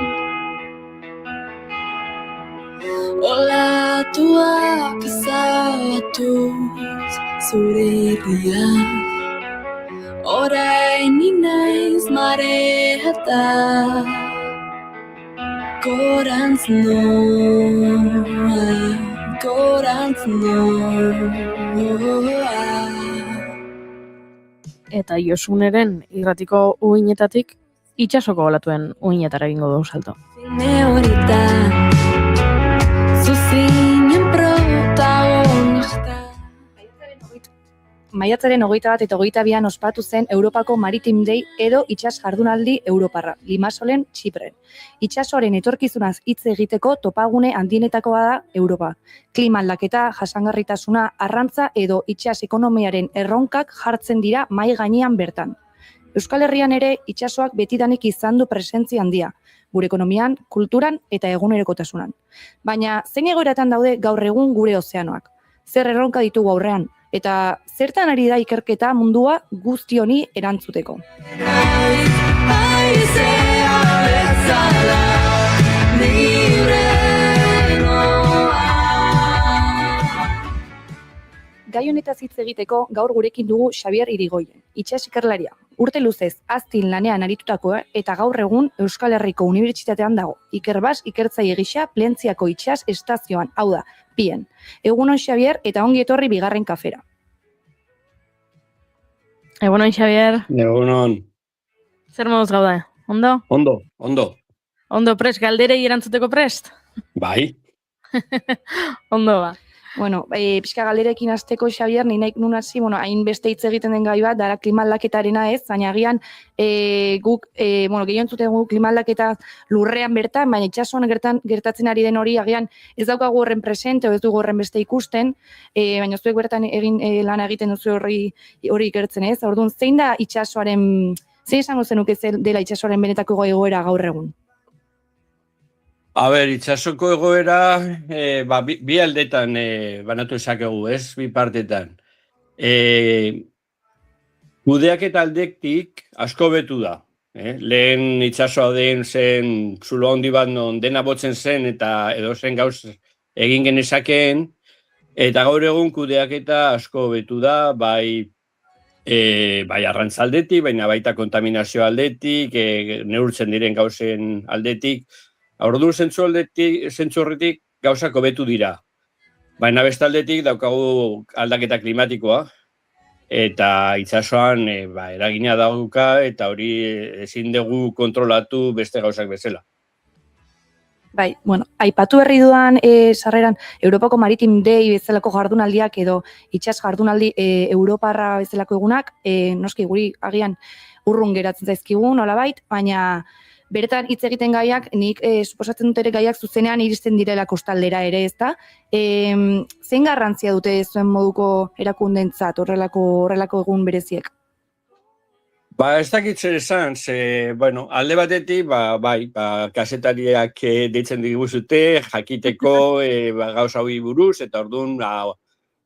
olatuak zalatuz zure herria orain naiz mareata gorantz noa. Eta Josuneren irratiko uinetatik itsasoko olatuen uinetara egingo du salto. Zine horita, zuzinen protagonista. Maiatzaren 21 eta 22 ospatu zen Europako Maritime Day edo itsas jardunaldi Europarra, Limassolen, Txipren. Itsasoaren etorkizunaz hitz egiteko topagune handienetakoa da Europa. Klima aldaketa, jasangarritasuna, arrantza edo itsas ekonomiaren erronkak jartzen dira mai gainean bertan. Euskal Herrian ere itsasoak betidanik izan du presentzia handia, gure ekonomian, kulturan eta egunerokotasunan. Baina zein egoeratan daude gaur egun gure ozeanoak? Zer erronka ditugu aurrean? Eta zertan ari da ikerketa mundua guzti honi erantzuteko. Gai honetaz hitz egiteko gaur gurekin dugu Xabier Irigoyen, itsas ikerlaria. Urte luzez aztin lanean aritutakoa eta gaur egun Euskal Herriko Unibertsitatean dago. Ikerbas ikertzaile gisa Plentziako itsas estazioan, hau da, Pien. Egunon Xabier eta ongi etorri bigarren kafera. Egunon Xabier. Egunon. Zer moduz gaude? Ondo? Ondo prest, galderei erantzuteko prest? Bai. Ondo ba. Bueno, pixka galderekin hasteko Xabier, nahi nun hasi, hain beste hitz egiten den gai bat, dara klima aldaketarena ez, baina agian guk, gehien zuten guk klima aldaketa lurrean bertan, baina itsasoan gertatzen ari den hori, agian ez daukagu horren presente, o ez dugu horren beste ikusten, baina zuek bertan lana egiten duzu hori ikertzen ez, orduan, zein da itsasoaren, zein esango zenuke dela itsasoaren benetako egoera gaur egun? Itsasoko egoera bi aldetan banatu esakegu, ez? Bi partetan. Kudeaketa aldetik asko betu da. Lehen itsasoa den zen zulo handi bat non dena botzen zen eta edo zen gauz egin genezakeen. Eta gaur egun kudeaketa asko betu da, bai arrantza aldetik, baina baita kontaminazio aldetik, neurtzen diren gauzen aldetik. Orduan zentzu horretik gauzak hobetu dira. Baina bestaldetik daukagu aldaketa klimatikoa eta itsasoan eragina dauka eta hori ezin dugu kontrolatu beste gauzak bezala. Bai, aipatu berri dudan sarreran Europako Maritime Day bezalako jardunaldiak edo itsas jardunaldi Europarra bezalako egunak, noski guri agian urrun geratzen zaizkigu nolabait, baina bertan hitz egiten gaiak, nik suposatzen dut ere gaiak zuzenean iristen direla kostaldera ere, ezta? Zein garrantzia dute zuen moduko erakundentzat horrelako egun bereziek? Ez dakit zer esan, alde batetik, kazetariak deitzen diguzute, jakiteko gauza hori buruz, eta orduan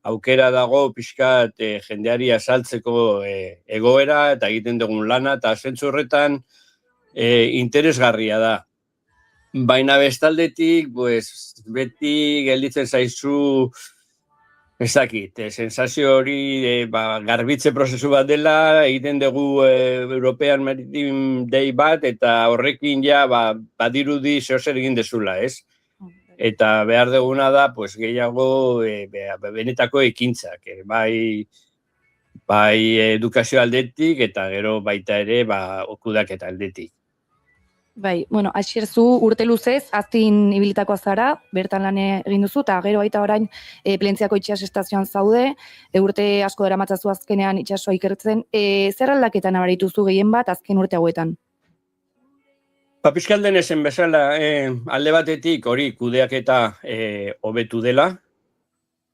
aukera dago pixkat jendeari azaltzeko egoera, eta egiten dugun lana, eta zentzu horretan, interesgarria da. Baina bestaldetik, beti gelditzen zaizu, ez dakit, sensazio hori garbitze prozesu bat dela, egiten dugu European Maritime Day bat, eta horrekin badirudi zehozer egin dezula, ez? Eta behar duguna da, gehiago benetako ekintzak, bai edukazio aldetik, eta gero baita ere okudaketa aldetik. Bai, Asier zu urte luzez, aztin ibilitakoa zara, bertan lan egin duzu, eta gero baita orain Plentziako itsas estazioan zaude, urte asko daramatzazu azkenean itsasoa ikertzen, zer aldaketa nabarituzu gehien bat azken urte hauetan? Piskalden ezen bezala, alde batetik hori kudeaketa hobetu dela,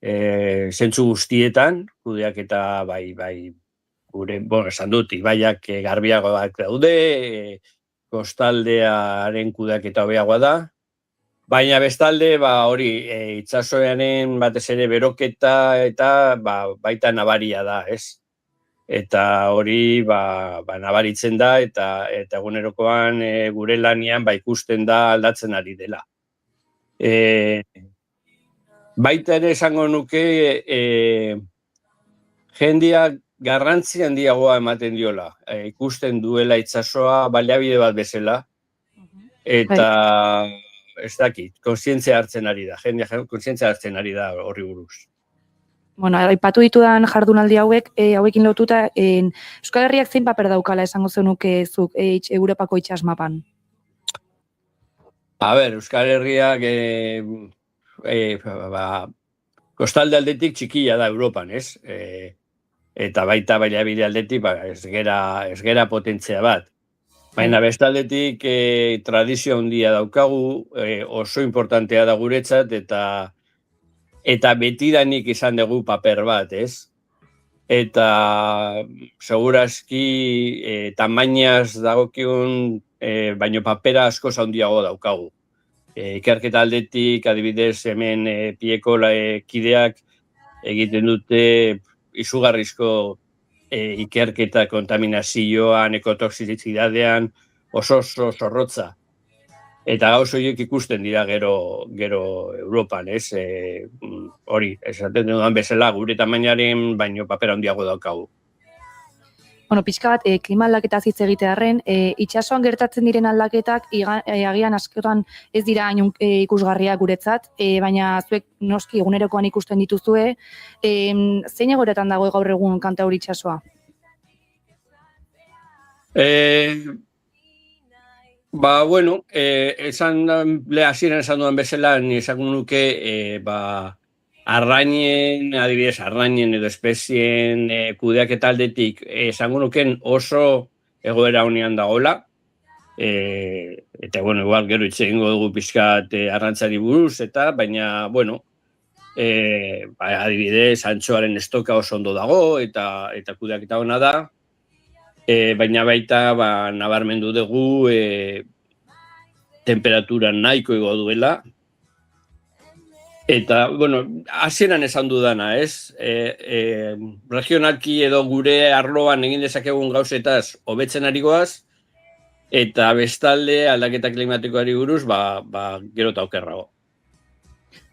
zentzu guztietan, kudeaketa gure, esan dut, ibaiak garbiagoak daude, kostaldearen kudeaketa hobeagoa da, baina bestalde hori itsasoaren batez ere beroketa eta baita nabaria da, ez? eta hori nabaritzen da, eta egunerokoan gure lanian ikusten da aldatzen ari dela. Baita ere esango nuke jendeak garrantzi handiagoa ematen diola. Ikusten duela itsasoa baliabide bat bezala, eta ez dakit, kontzientzia hartzen ari da, jendea kontzientzia hartzen ari da horri buruz. Bueno, aipatu ditudan jardunaldi hauekin lotuta, Euskal Herriak zein paper daukala esango zenuke zuk Europako itsas mapan? Euskal Herriak kostalde aldetik txikia da Europan, ez? Eta baita baliabide aldetik ez gera potentzia bat. Baina bestaldetik tradizio handia daukagu, oso importantea da guretzat, eta betidanik izan dugu paper bat, ez? Eta segurazki tamainaz dagokiun baino papera asko handiago daukagu. Ikerketa aldetik, adibidez, hemen pieko kideak egiten dute izugarrizko ikerketa kontaminazioan, ekotoxizidadean, oso zorrotza. Eta gauza horiek ikusten dira gero Europan, ez? Hori, esaten dudan bezala, gure tamainaren baino paper handiago daukagu. Bueno, pixka bat, klima aldaketaz hitz egitearren, itsasoan gertatzen diren aldaketak agian askotan ez dira ikusgarriak guretzat, baina zuek noski egunerokoan ikusten dituzue, zein egoeretan dago gaur egun Kantauri itsasoa? Bueno, hasieran esan dudan bezala, esan nuke, adibidez, arrainen edo espezien kudeaketa aldetik esango nuken oso egoera honean dagoela. Eta, igual gero hitz egingo dugu pixkat arrantzari buruz, baina, adibidez, antxoaren estoka oso ondo dago, eta kudeaketa ona da. Baina baita, nabarmendu dugu, temperatura nahiko igo duela. Eta, hasieran esan dudana, ez? Regionalki edo gure arloan egin dezakegun gauzetaz hobetzen ari goaz, eta bestalde aldaketa klimatikoari buruz, gero eta okerrago.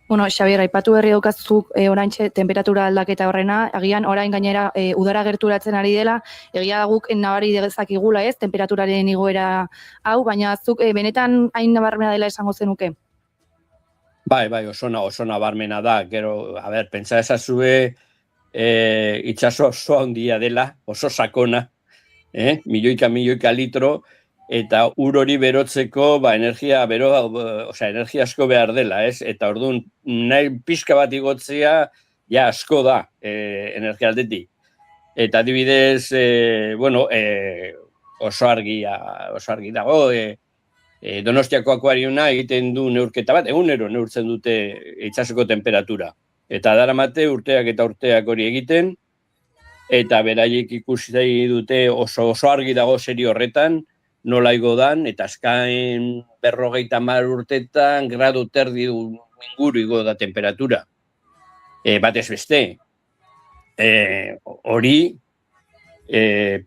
Xabier, aipatu berri daukazuk oraintxe temperatura aldaketa horrena, agian orain gainera udara gerturatzen ari dela, egia guk nabari dezakigula, ez? Temperaturaren igoera hau, baina zuk benetan hain nabarmena dela esango zenuke? Bai, oso nabarmena da. Gero, pentsa ezazue itsaso oso handia dela, oso sakona, milioika litro, eta ur hori berotzeko energia asko behar dela, ez? Eta orduan, nahi pixka bat igotzea, asko da energia aldetik. Eta adibidez, oso argi dago, Donostiako akuariuna egiten du neurketa bat, egunero neurtzen dute itsasoko temperatura. Eta daramate urteak eta urteak hori egiten, eta beraiek ikusi dute oso argi dago serio horretan, nola igo dan, eta azkain 50 urtetan gradu terdi inguru igo da temperatura. Batez beste. Hori,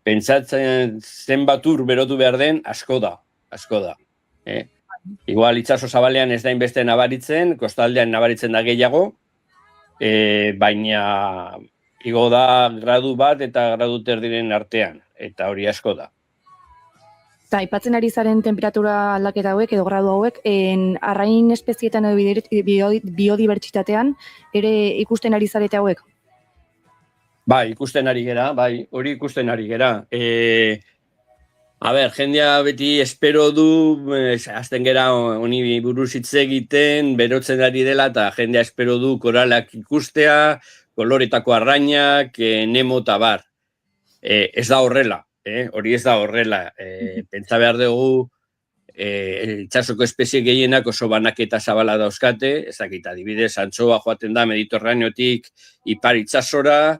pentsatzen zenbat ur berotu behar den, asko da. Igual itsaso zabalean ez da inbeste nabaritzen, kostaldean nabaritzen da gehiago, baina igo da gradu bat eta gradu terdiren artean, eta hori asko da. Eta aipatzen ari zaren temperatura aldaketa hauek edo gradu hauek, arrain espezietan edo biodibertsitatean ere ikusten ari zarete hauek? Bai, ikusten ari gera, hori ikusten ari gera. Jendea beti espero du, azten gera honi buruz hitz egiten, berotzen ari dela, eta jendea espero du koralak ikustea, koloretako arrainak, nemo eta bar. Ez da horrela, hori ez da horrela. Pentsa behar dugu, itsasoko espezie gehienak oso banaketa zabala dauzkate, ez dakit, adibidez, antxoa joaten da Mediterraneotik ipar itsasora,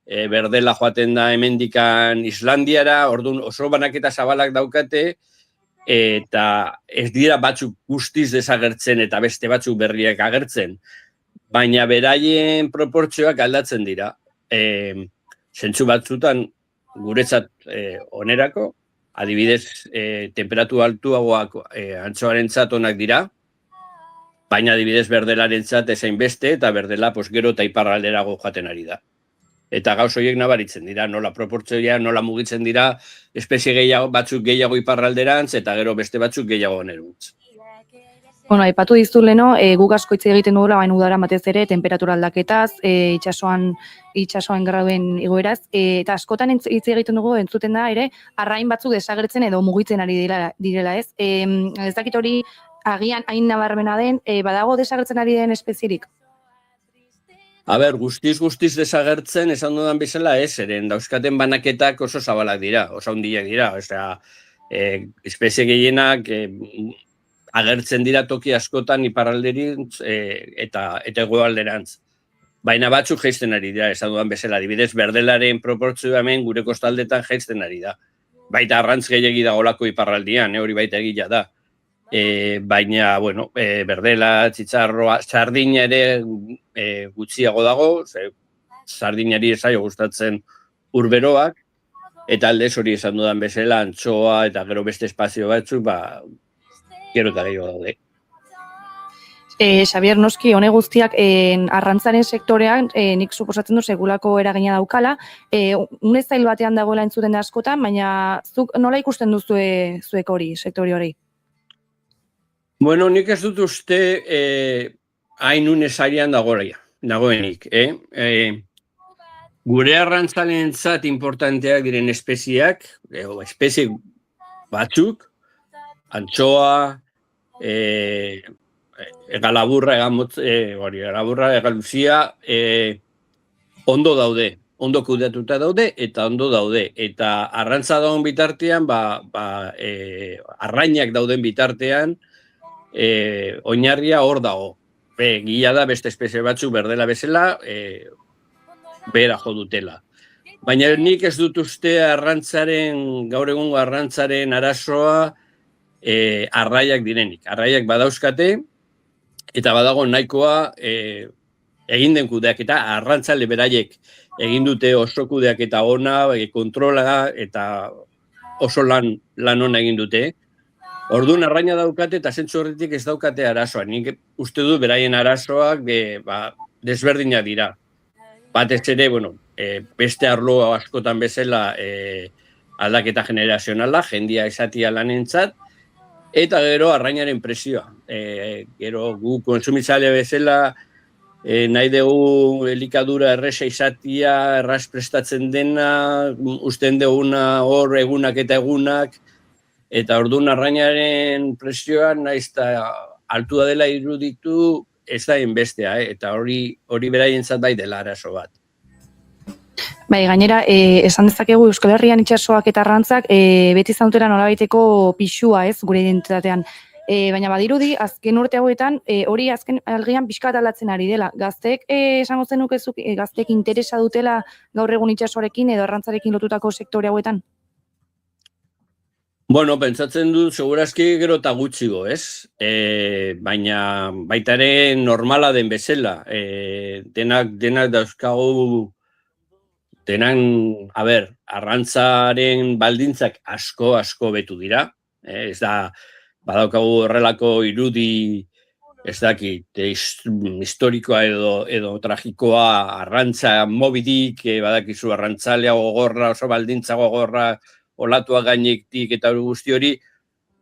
berdela joaten da hemendikan Islandiara, orduan oso banaketa zabalak daukate, eta ez dira batzuk guztiz desagertzen eta beste batzuk berriak agertzen, baina beraien proportzioak aldatzen dira. Zentzu batzutan guretzat onerako, adibidez, temperatu altuagoak antxoarentzat onak dira, baina adibidez berdelarentzat ezain beste, eta berdela gero eta iparralderago joaten ari da. Eta gauz horiek nabaritzen dira, nola proportzioa, nola mugitzen dira, espezie batzuk gehiago iparralderantz, eta gero beste batzuk gehiago oneruntz. Bueno, aipatu dizu leno, guk asko hitz egiten dugula, baina udaran batez ere, temperatura aldaketaz, itsasoan graduen igoeraz, eta askotan hitz egiten dugu entzuten da ere, arrain batzuk desagertzen edo mugitzen ari direla, ez? Ez dakit hori agian hain nabarmena den, badago desagertzen ari den espezierik? Guztiz desagertzen, esan dudan bezala ez, eren dauzkaten banaketak oso zabalak dira, oso handiak dira, osea, espezie gehienak agertzen dira toki askotan iparralderantz eta hegoalderantz. Baina batzuk jaisten ari dira, esan dudan bezala, adibidez, berdelaren proportzioa hemen gure kostaldetan jaisten ari da. Baita arrantz gehiagi da olako iparraldian, hori baita egila da. Baina, bueno, berdela, txitsarroa, sardina ere gutxiago dago, sardinari esaio gustatzen urberoak, eta aldez hori esan dudan bezala, antxoa eta gero beste espazio batzuk, gero eta gehiago daude. Xabier, noski, hone guztiak arrantzaren sektorean, nik suposatzen du segulako eragina daukala, une zail batean dagoela entzuten da askotan, baina zuk nola ikusten duzu zuek hori, sektori hori? Bueno, nik ez dut uste hain une zailean dagoenik. Gure arrantzalentzat importanteak diren espezieak, espezie batzuk, antxoa, egalaburra, egaluzia, ondo daude, ondo kudeatuta daude, eta ondo daude. Eta arrantza dagoen bitartean, arrainak dauden bitartean, oinarria hor dago. Gila da beste espezie batzuk berdela bezala, behera jo dutela. Baina nik ez dut uste gaur egungo arrantzaren arazoa arraiak direnik. Arraiak badauzkate, eta badago nahikoa egin den kudeaketa, arrantzale beraiek egin dute oso kudeaketa ona, kontrola eta oso lan ona egin dute. Orduan arraina daukate eta zentzu horretik ez daukate arazoa. Nik uste dut beraien arazoak desberdinak dira. Batez ere, beste arlo askotan bezala aldaketa generazionala, jendia esatia lanentzat, eta gero arrainaren presioa. Gero gu kontsumitzale bezala nahi dugu elikadura erresa izatia, erraz prestatzen dena, usten duguna hor egunak eta egunak, eta orduan arrainaren presioan nahiz eta altua dela iruditu ez da enbestea, eta hori beraientzat bai dela arazo bat. Bai, gainera, esan dezakegu Euskal Herrian itsasoak eta arrantzak beti izan dutela nolabaiteko pixua, ez, gure identitatean. Baina badirudi, azken urte hauetan, hori azken algian pixka aldatzen ari dela. Gazteek, esango zenukezuk, gazteek interesa dutela gaur egun itsasoarekin edo arrantzarekin lotutako sektore hauetan? Bueno, pentsatzen dut, segurazki gero eta gutxigo, ez? Baina baita ere normala den bezala. Denak dauzkagu, arrantzaren baldintzak asko betu dira. Ez da, badaukagu horrelako irudi, ez dakit, historikoa edo tragikoa, arrantza mobidik, badakizu arrantzalea gogorra, oso baldintza gogorra, olatua gainetik eta hori guzti hori,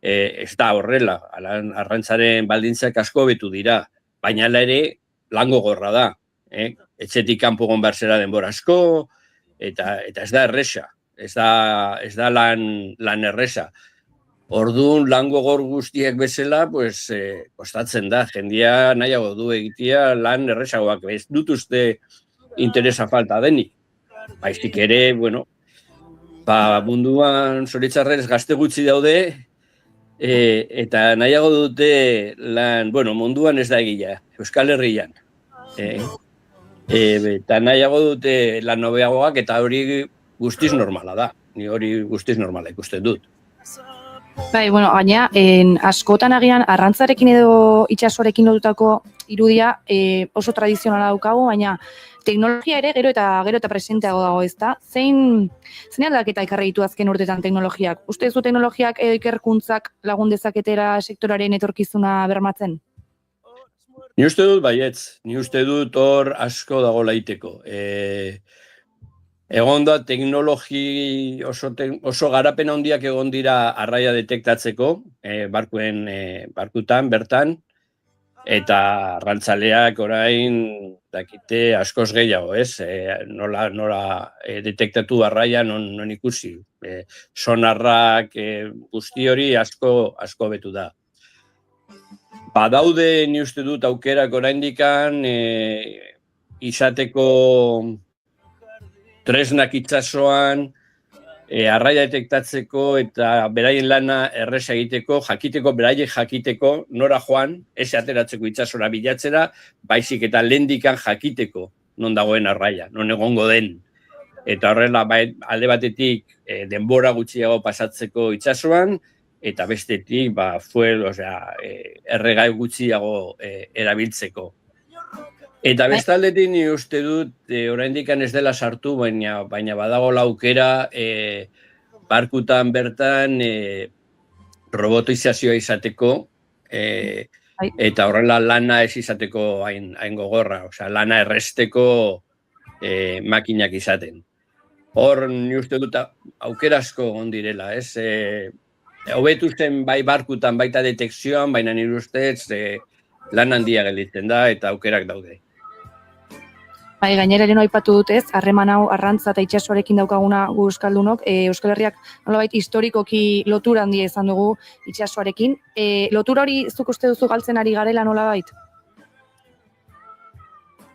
ez da horrela, arrantzaren baldintzak asko betu dira, baina ere lan gogorra da. Etxetik kanpo egon behar zera denbora asko, eta ez da erresa, ez da lan erresa. Orduan, lan gogor guztiak bezala, kostatzen da, jendia nahiago du egitea lan erresagoak, ez dut uste interesa falta denik. Baizik ere, munduan zoritzarrez gazte gutxi daude, eta nahiago dute lan, munduan ez da egia, Euskal Herrian. Eta nahiago dute lan hobeagoak eta hori guztiz normala da. Ni hori guztiz normala ikusten dut. Bai, bueno, gaina, askotan agian arrantzarekin edo itsasoarekin lotutako irudia oso tradizionala daukagu, baina teknologia ere gero eta presenteago dago, ezta? Zein aldaketa ekarri ditu azken urtetan teknologiak? Uste duzu teknologiak edo ikerkuntzak lagun dezaketera sektoraren etorkizuna bermatzen? Ni uste dut baietz, ni uste dut hor asko dago laiteko. Egon da teknologi oso garapen handiak egon dira arraia detektatzeko, barkutan, bertan, eta arrantzaleak orain dakite askoz gehiago, ez? Nola detektatu arraia non ikusi. Sonarrak guzti hori asko betu da. Badaude ni uste dut aukerak oraindikan izateko tresnak itsasoan, arraia detektatzeko eta beraien lana erresa egiteko, beraiek jakiteko, nora joan, ez ateratzeko itsasora bilatzera, baizik eta lehendikan jakiteko non dagoen arraia, non egongo den. Eta horrela, alde batetik denbora gutxiago pasatzeko itsasoan, eta bestetik, erregai gutxiago erabiltzeko. Eta bestaldetik ni uste dut, oraindik ez dela sartu, baina badago aukera barkutan bertan robotizazioa izateko, eta horrela lana ez izateko hain gogorra, lana erresteko makinak izaten. Hor ni uste dut aukera asko egon direla, ez? Hobetu zen bai barkutan baita detekzioan, baina nire ustez lan handia gelditzen da eta aukerak daude. Bai, gainera ere aipatu dut ez, harreman hau arrantza eta itsasoarekin daukaguna gu euskaldunok, Euskal Herriak nolabait historikoki lotura handia izan dugu itsasoarekin. Lotura hori zuk uste duzu galtzen ari garela nolabait?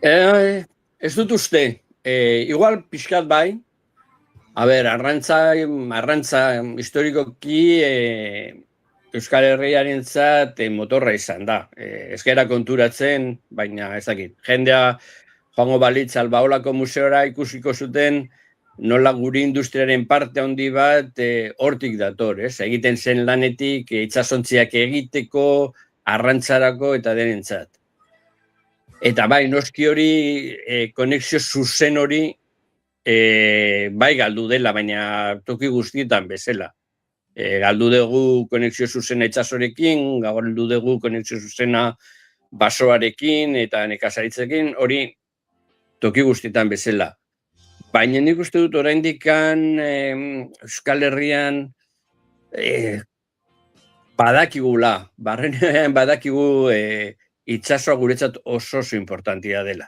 Ez dut uste, igual pixkat bai. Arrantza historikoki Euskal Herriarentzat motorra izan da. Ez gara konturatzen, baina ez dakit. Jendea joango balitz Albaolako museora ikusiko zuten nola guri industriaren parte handi bat hortik dator, ez? Egiten zen lanetik itsasontziak egiteko, arrantzarako eta denentzat. Eta bai, noski hori, konexio zuzen hori bai galdu dela, baina toki guztietan bezala. Galdu dugu konexio zuzena itsasorekin, galdu dugu konexio zuzena basoarekin eta nekazaritzekin, hori toki guztietan bezala. Baina nik uste dut oraindikan Euskal Herrian badakigula, barrenean badakigu itsasoa guretzat oso importantia dela.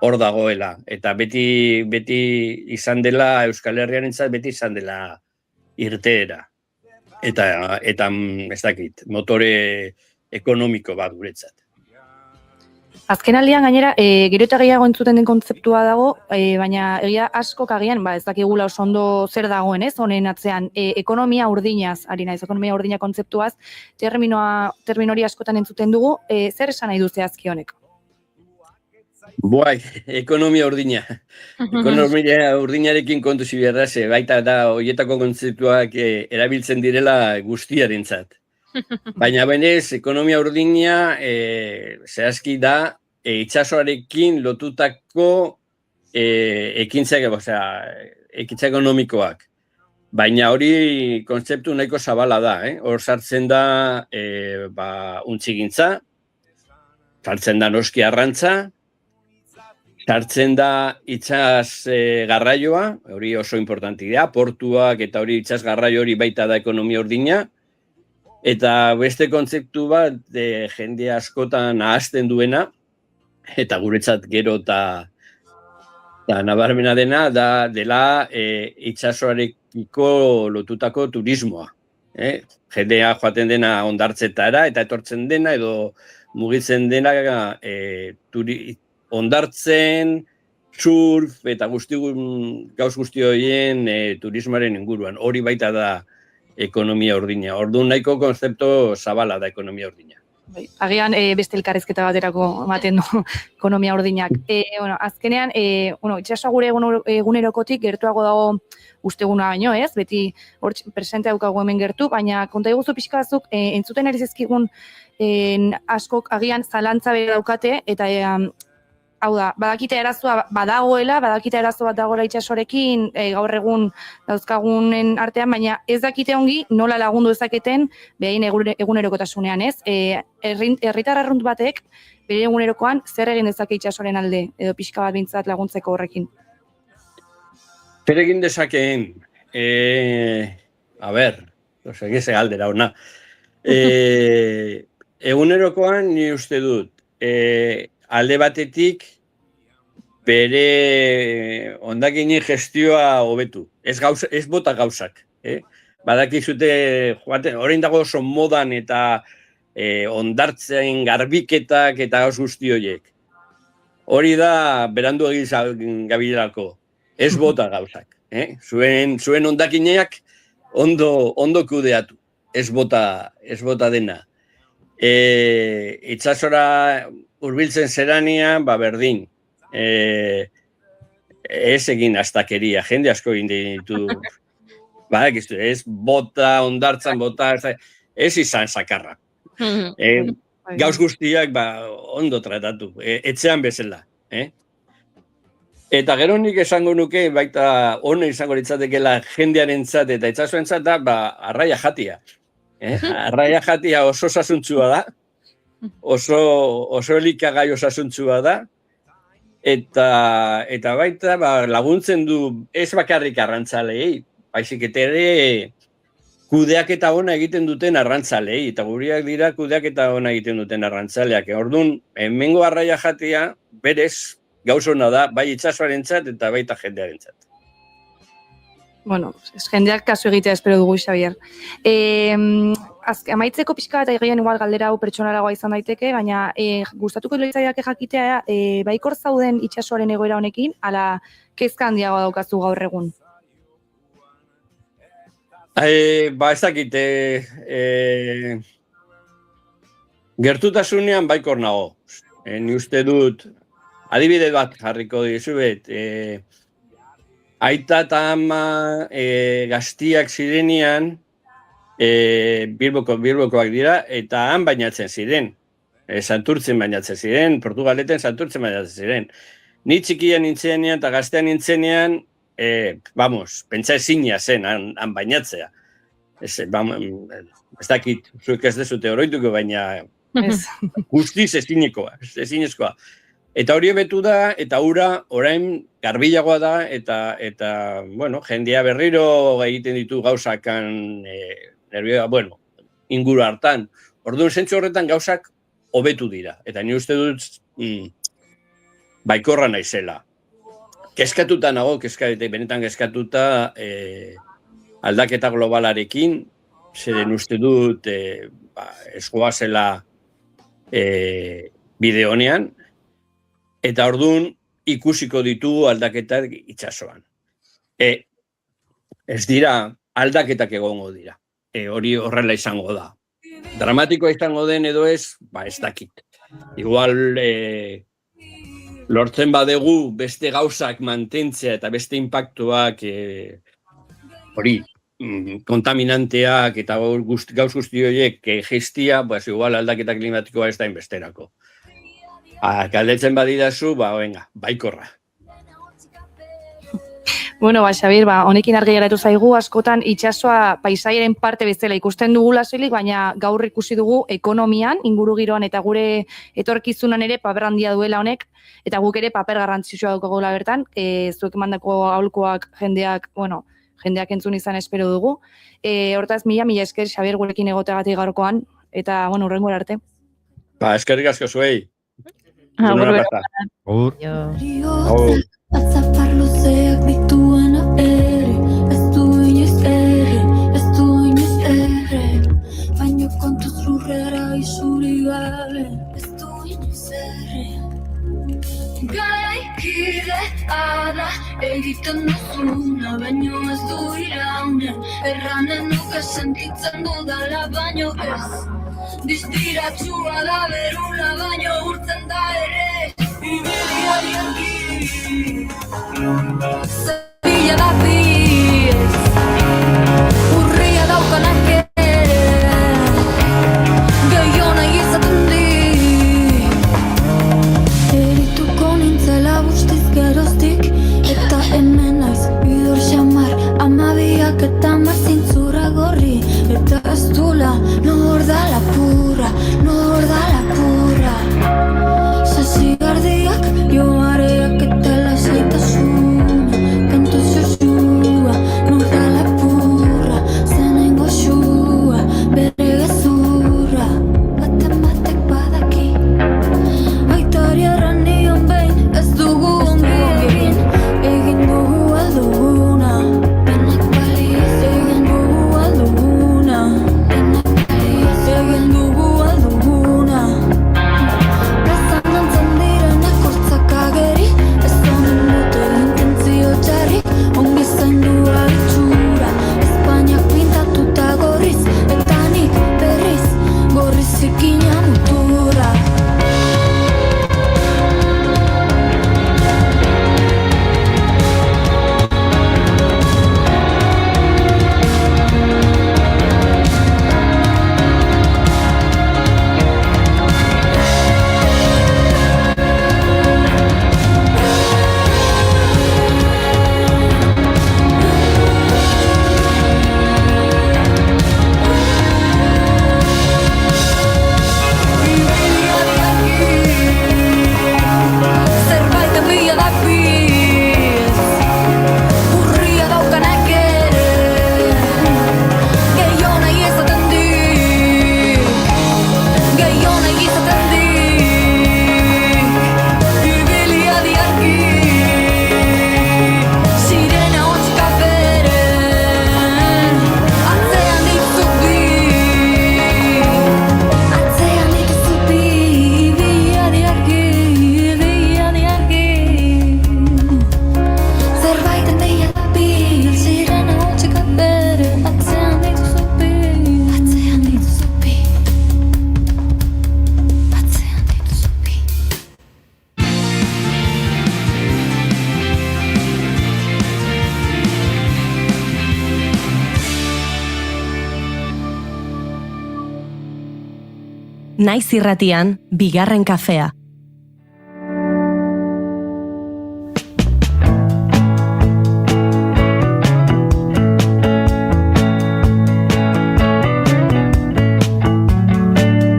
Hor dagoela, eta beti izan dela Euskal Herriarentzat, beti izan dela irteera. Eta ez dakit, motore ekonomiko bat guretzat. Azken aldian gainera, gero eta gehiago entzuten den kontzeptua dago, baina egia askok agian, ez dakigula oso ondo zer dagoen, ez, honen atzean, ekonomia urdinaz, ari naiz, ekonomia urdina kontzeptuaz, termino hori askotan entzuten dugu, zer esan nahi du zehazki honek? Bai, ekonomia urdina. Ekonomia urdinarekin kontu ziberraz, baita da horietako kontzeptuak erabiltzen direla guztiarentzat. Baina benez, ekonomia urdina zehazki da itsasoarekin lotutako ekintza ekonomikoak. Baina hori kontzeptu nahiko zabala da. Hor sartzen da untzigintza, sartzen da noski arrantza, sartzen da itsas garraioa, hori oso importantia, portuak eta hori itsas garraio hori baita da ekonomia urdina. Eta beste kontzeptu bat jende askotan ahazten duena, eta guretzat gero eta nabarmena dela itsasoarekiko lotutako turismoa. Jendea joaten dena hondartzetara eta etortzen dena edo mugitzen dena hondartzen, surf eta gauz guzti horien turismoaren inguruan. Hori baita da ekonomia urdina. Orduan nahiko konzeptu zabala da ekonomia urdina. Agian beste elkarrezketa baterako ematen du ekonomia ordinak. Azkenean, itxasoa gure egunerokotik gertuago dago usteguna baino, ez? Beti hor presente daukagu hemen gertu, baina konta iguzu pixka batzuk entzuten ari zizkigun askok agian zalantza bere daukate, eta hau da, badakite arazoa badagoela, badakite arazo bat dagoela itxasorekin gaur egun dauzkagunen artean, baina ez dakite ongi nola lagundu ezaketen behain egunerokotasunean, ez? Herritar arrunt batek bere egunerokoan zer egin dezake itxasoren alde, edo pixka bat bintzat laguntzeko horrekin? Zer egin dezakeen, geze galdera hona. Egunerokoan ni uste dut, alde batetik bere hondakinen gestioa hobetu, ez bota gauzak. Badakizute, orain dago oso modan eta hondartzen garbiketak eta gauz guzti horiek. Hori da berandu egin gabilerako, ez bota gauzak. Zuen hondakineak ondo kudeatu, ez bota dena. Itsasora hurbiltzen zeranean, berdin. Ez egin astakeria, jende asko egin ditu. Ez bota, ondartzan bota, ez izan sakarra. Gauz guztiak ondo tratatu, etxean bezala. Eta gero nik esango nuke, baita hona izango litzatekela jendearentzat eta itsasoentzat da, arraia jatia. Arraia jatia oso osasuntsua da, oso elikagai osasuntsua da, eta baita laguntzen du ez bakarrik arrantzaleei, baizik eta ere kudeaketa ona egiten duten arrantzaleei, eta guriak dira kudeaketa ona egiten duten arrantzaleak. Orduan, hemengo arraia jatia berez gauz ona da, bai itsasoarentzat eta baita jendearentzat. Jendeak kasu egitea espero dugu, Xabier. Amaitzeko pixka eta egian igual galdera hau pertsonalagoa izan daiteke, baina gustatuko litzaiake jakitea baikor zauden itsasoaren egoera honekin, ala kezka handiagoa daukazu gaur egun? Ez dakite, gertutasunean baikor nago. Ni uste dut, adibide bat jarriko dizuet, aita eta ama gaztiak zirenean, Bilbokoak dira, eta han bainatzen ziren. Santurtzen bainatzen ziren, Portugaleten Santurtzen bainatzen ziren. Ni txikian nintzenean eta gaztean nintzenean, pentsa ezina zen han bainatzea. Ez dakit, zuek ez dezute oroituko, baina guztiz ezinezkoa. Eta hori betu da, eta ura orain garbilagoa da, eta jendea berriro egiten ditu gauzakan inguru hartan. Orduan, zentzu horretan gauzak hobetu dira. Eta ni uste dut baikorra naizela. Kezkatuta nago, benetan kezkatuta aldaketa globalarekin, zeren uste dut esgoazela bide honean, eta orduan ikusiko ditu aldaketak itsasoan. Ez dira, aldaketak egongo dira. Hori horrela izango da. Dramatikoa izango den edo ez dakit. Igual lortzen badegu beste gauzak mantentzea eta beste impactuak hori kontaminanteak eta gauz guzti horiek gestia, igual aldaketa klimatikoa ez da inbesterako. Galdetzen badidazu, baikorra. Xabier, honekin argi geratu zaigu, askotan itsasoa paisaiaren parte bezala ikusten dugula soilik, baina gaur ikusi dugu ekonomian, ingurugiroan eta gure etorkizunan ere paper handia duela honek, eta guk ere paper garrantzitsua daukagula bertan, zuek emandako aholkoak jendeak entzun izan espero dugu. Hortaz, mila esker, Xabier, gurekin egoteagatik gaurkoan, eta hurrengo arte. Eskerrik asko zuei. Atzapar luzeak dituena ere, ez du inoiz erre, baino kontuz lurrera izuri gabe, ez du inoiz erre. Garaikide ada egiten duzuna, baino ez du iraunen, erranen nuke sentitzen dudala, baino ez. Distiratsua da berula baino urtzen da ere Ibiliari argi Zebila da biz Urria daukanak ere Gehiona izaten di Erituko nintzela bustiz geroztik Eta hemen naiz bidor xamar Amabiak eta marzintzura gorri Eta ez dula nor da la pura Sasigardiak joareak eta lasaitasuna Kantu zuzua nor da la pura Zenengo xua bere gezurra Batek badaki Aitari erranion behin ez dugu ongi egin dugu alduguna Denak baliz egin dugu alduguna Denak baliz egin dugu alduguna Plazan nantzen direnak hortzak ageri Ez honen dute intentzio txarrik Ongi zaindua itxura Espainiak pintatuta gorriz Eta nik berriz gorriz ikina mutura Zerbait bila da biz Urria daukanak ere Gehiona izaten dik Gehiona izaten dik Ibilia diarki Sirena hotxika beren Atzean dituzuk bi Atzean dituzuk bi Ibilia diarki Zerbaiten deia da bi Sirena hotxika beren Atzean dituzuk bi Atzean dituzuk bi Atzean dituzuk bi Naiz irratian, bigarren kafea.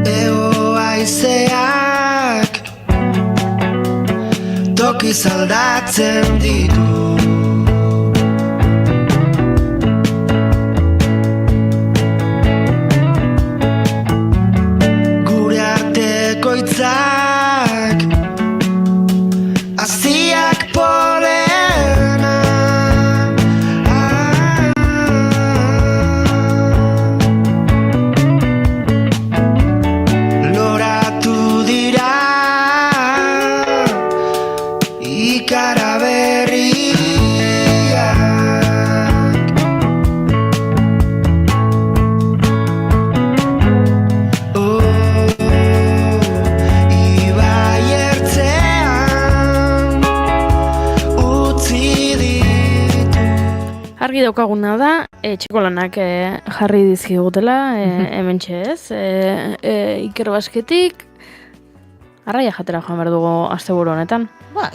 Ego haizeak tokiz aldatzen ditu Gure arteko hitzak haziak polena Loratu dira ikara berriak Ibai ertzean utzi ditu Argi daukaguna da, etxeko lanak jarri dizkigutela, hementxe ez. Iker Basketik, arraia jatera joan behar dugu asteburu honetan.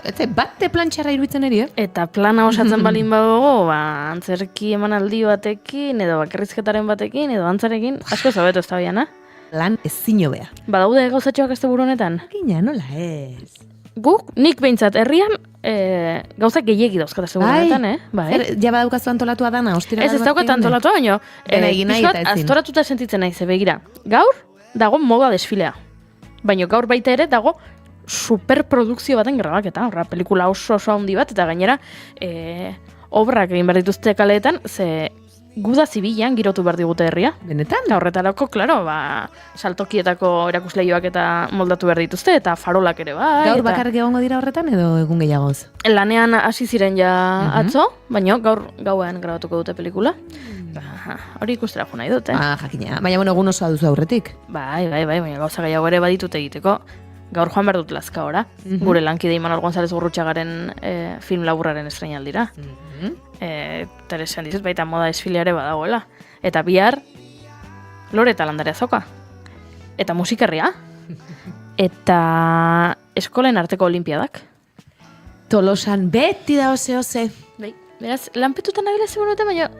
Eta bate plantxarra iruditzen eri, Eta plana osatzen balin badugu, antzerki emanaldi batekin, edo bakarrizketaren batekin, edo antzarekin, asko zabetu ez da biana. Lan ezin hobea. Badaude gauzatxoak asteburu honetan? Gina, nola ez. Guk, nik behintzat, herrian, gauzak gehiegi dauzkat asteburu honetan, Bai. Zer, jaba daukazu antolatua dana, ostira. Ez daukat antolatua, baino. Dena egin nahi eta ezin. Astoratuta sentitzen naiz, begira. Gaur, dago moda desfilea. Baina gaur baita ere, dago superprodukzio baten grabaketa. Horra, pelikula oso handi bat, eta gainera, obrak egin behar dituzte kaleetan, ze guda zibilan girotu behar digute herria. Benetan? Eta horretarako, klaro, saltokietako erakusleioak eta moldatu behar dituzte, eta farolak ere bai. Gaur bakarrik egongo dira horretan edo egun gehiagoz? Lanean hasi ziren ja atzo, baina gaur gauean grabatuko dute pelikula. Hori ikustera jo nahi dute. Jakina. Baina, egun osoa duzu aurretik. Bai, baina gauza gehiago ere baditut egiteko. Gaur joan behar dut Lazkaora. Gure lankide Imanol González Gurrutxagaren film laburraren estreinaldira. Teresan dizut, baita moda desfileare badagoela. Eta bihar, Lore eta Landare Azoka. Eta musikerria. Eta eskolen arteko olimpiadak. Tolosan beti da ose. Bai, beraz, lanpetutan nabila zegoenetan, baina,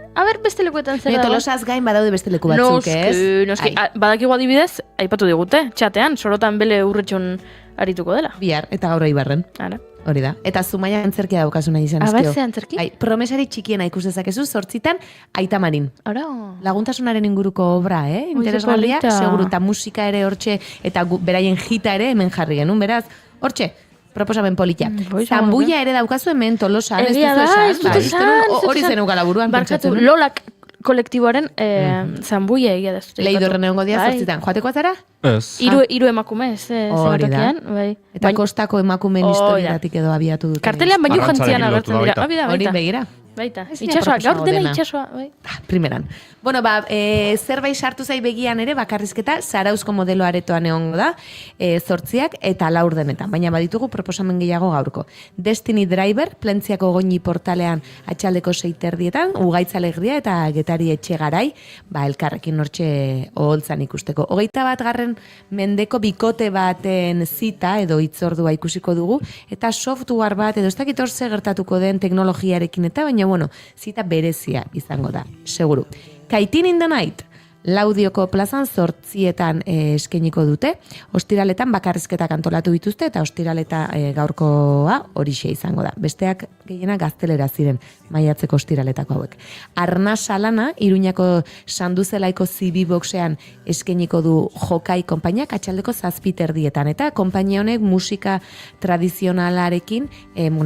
beste lekuetan zer dago. Tolosaz gain badaude beste leku batzuk, ez? Noski, badakigu adibidez, aipatu digute, txatean, sorotan bele urretxon arituko dela. Bihar, eta gaur Ibarren. Ara. Hori da. Eta Zumaia antzerkia daukazuna izan ezkio. Ze antzerki? Promesari txikiena ikus dezakezu, 8 Aita Marin. Ara. Laguntasunaren inguruko obra, interesgarria, seguru, eta musika ere hortxe, eta beraien jita ere hemen jarri genuen, beraz, hortxe, proposamen politia. Zambuia ere daukazu hemen Tolosan, ez duzu esan? Hori zen ukala buruan pentsatzen. Lolak kolektiboaren Zambuia egia da. Leidorren egongo dia 8 Joateko azara? Ez. Hiru emakume, hori da. Eta kostako emakumeen historiatik edo abiatu dute. Kartelean baino jantzian agertzen dira. Hori begira. Baita. Itxasoa, gaur dena itxasoa. Primeran. Bueno, zerbait sartu zai begian ere, bakarrizketa, Zarauzko modelo aretoan egongo da, 8 eta 4 denetan. Baina baditugu proposamen gehiago gaurko. Destiny Driver, Plentziako Goñi portalean atxaldeko 6:30, Ugaitz Alegria eta Getari Etxegarai, elkarrekin hortxe oholtzan ikusteko. 21. mendeko bikote baten zita edo hitzordua ikusiko dugu, eta software bat edo ez dakit hor ze gertatuko den teknologiarekin eta baina zita berezia izango da, seguru. Kaitin in the Night, Laudioko plazan 8 eskainiko dute, ostiraletan bakarrizketak antolatu dituzte, eta ostiraleta gaurkoa horixe izango da. Besteak gehiena gaztelera ziren, maiatzeko ostiraletako hauek. Arnasa lana, Iruñako Sanduzelaiko Zibiboxean eskainiko du Jokai konpainiak atxaldeko 7:30, eta konpainia honek musika tradizionalarekin,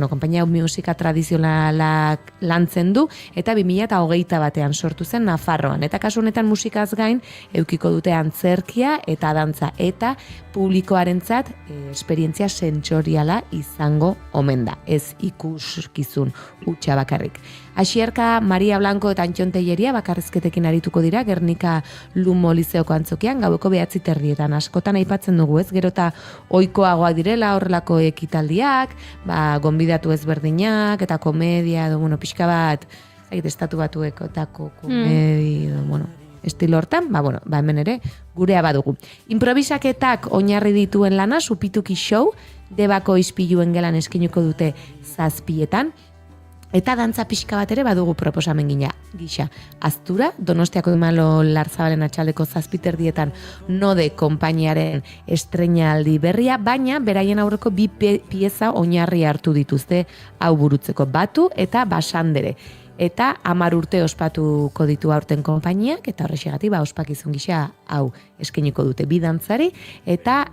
konpainia musika tradizionalak lantzen du, eta 2021 sortu zen Nafarroan, eta kasu honetan musika gain, eukiko dute antzerkia eta dantza, eta publikoarentzat esperientzia sentsoriala izango omen da, ez ikuskizun hutsa bakarrik. Asierka, Maria Blanco eta Antxon Telleria bakarrizketekin arituko dira, Gernika Lumo Lizeoko antzokian, gaueko 9:30, askotan aipatzen dugu, ez? Gero eta ohikoagoak direla horrelako ekitaldiak, gonbidatu ezberdinak, eta komedia, pixka bat, estatu batuekotako komedia, estilo hortan, hemen ere gurea badugu. Improvisaketak oinarri dituen lana, Supituki Show, Debako Ispiluen gelan eskinuko dute 7:00, eta dantza pixka bat ere badugu proposamen gisa. Aztura, Donostiako Imalo Larzabalen atxaldeko 7:30 Node konpainiaren estreinaldi berria, baina beraien aurreko 2 pieza oinarri hartu dituzte hau burutzeko, Batu eta Basandere. Eta 10 urte ospatuko ditu aurten konpainiak, eta horrexegatik ospakizun gisa hau eskainiko dute 2 dantzari, eta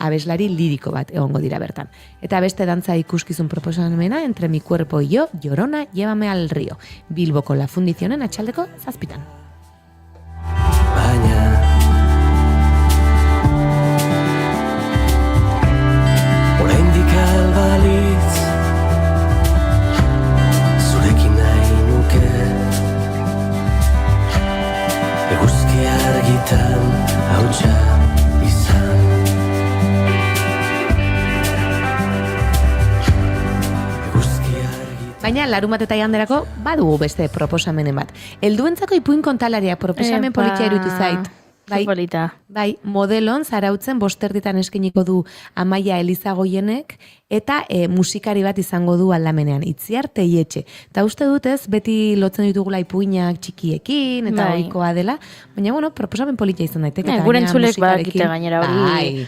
abeslari liriko bat egongo dira bertan. Eta beste dantza ikuskizun proposamena, Entre mi cuerpo y yo, Llorona, llévame al río. Bilboko La Fundizionen atxaldeko 7:00. Oraindik albalitz eguzki argitan hautsa izan. Baina larunbat eta iganderako badugu beste proposamenen bat. Helduentzako ipuin kontalaria proposamen politia irutu zait. Bai, modelon Zarautzen 5:30 eskainiko du Amaia Elizagoienek, eta musikari bat izango du aldamenean, Itziar Teietxe. Eta uste dutez, beti lotzen ditugula ipuinak txikiekin, eta ohikoa dela, baina, proposamen politia izan daiteke. Gure entzulek badakite gainera hori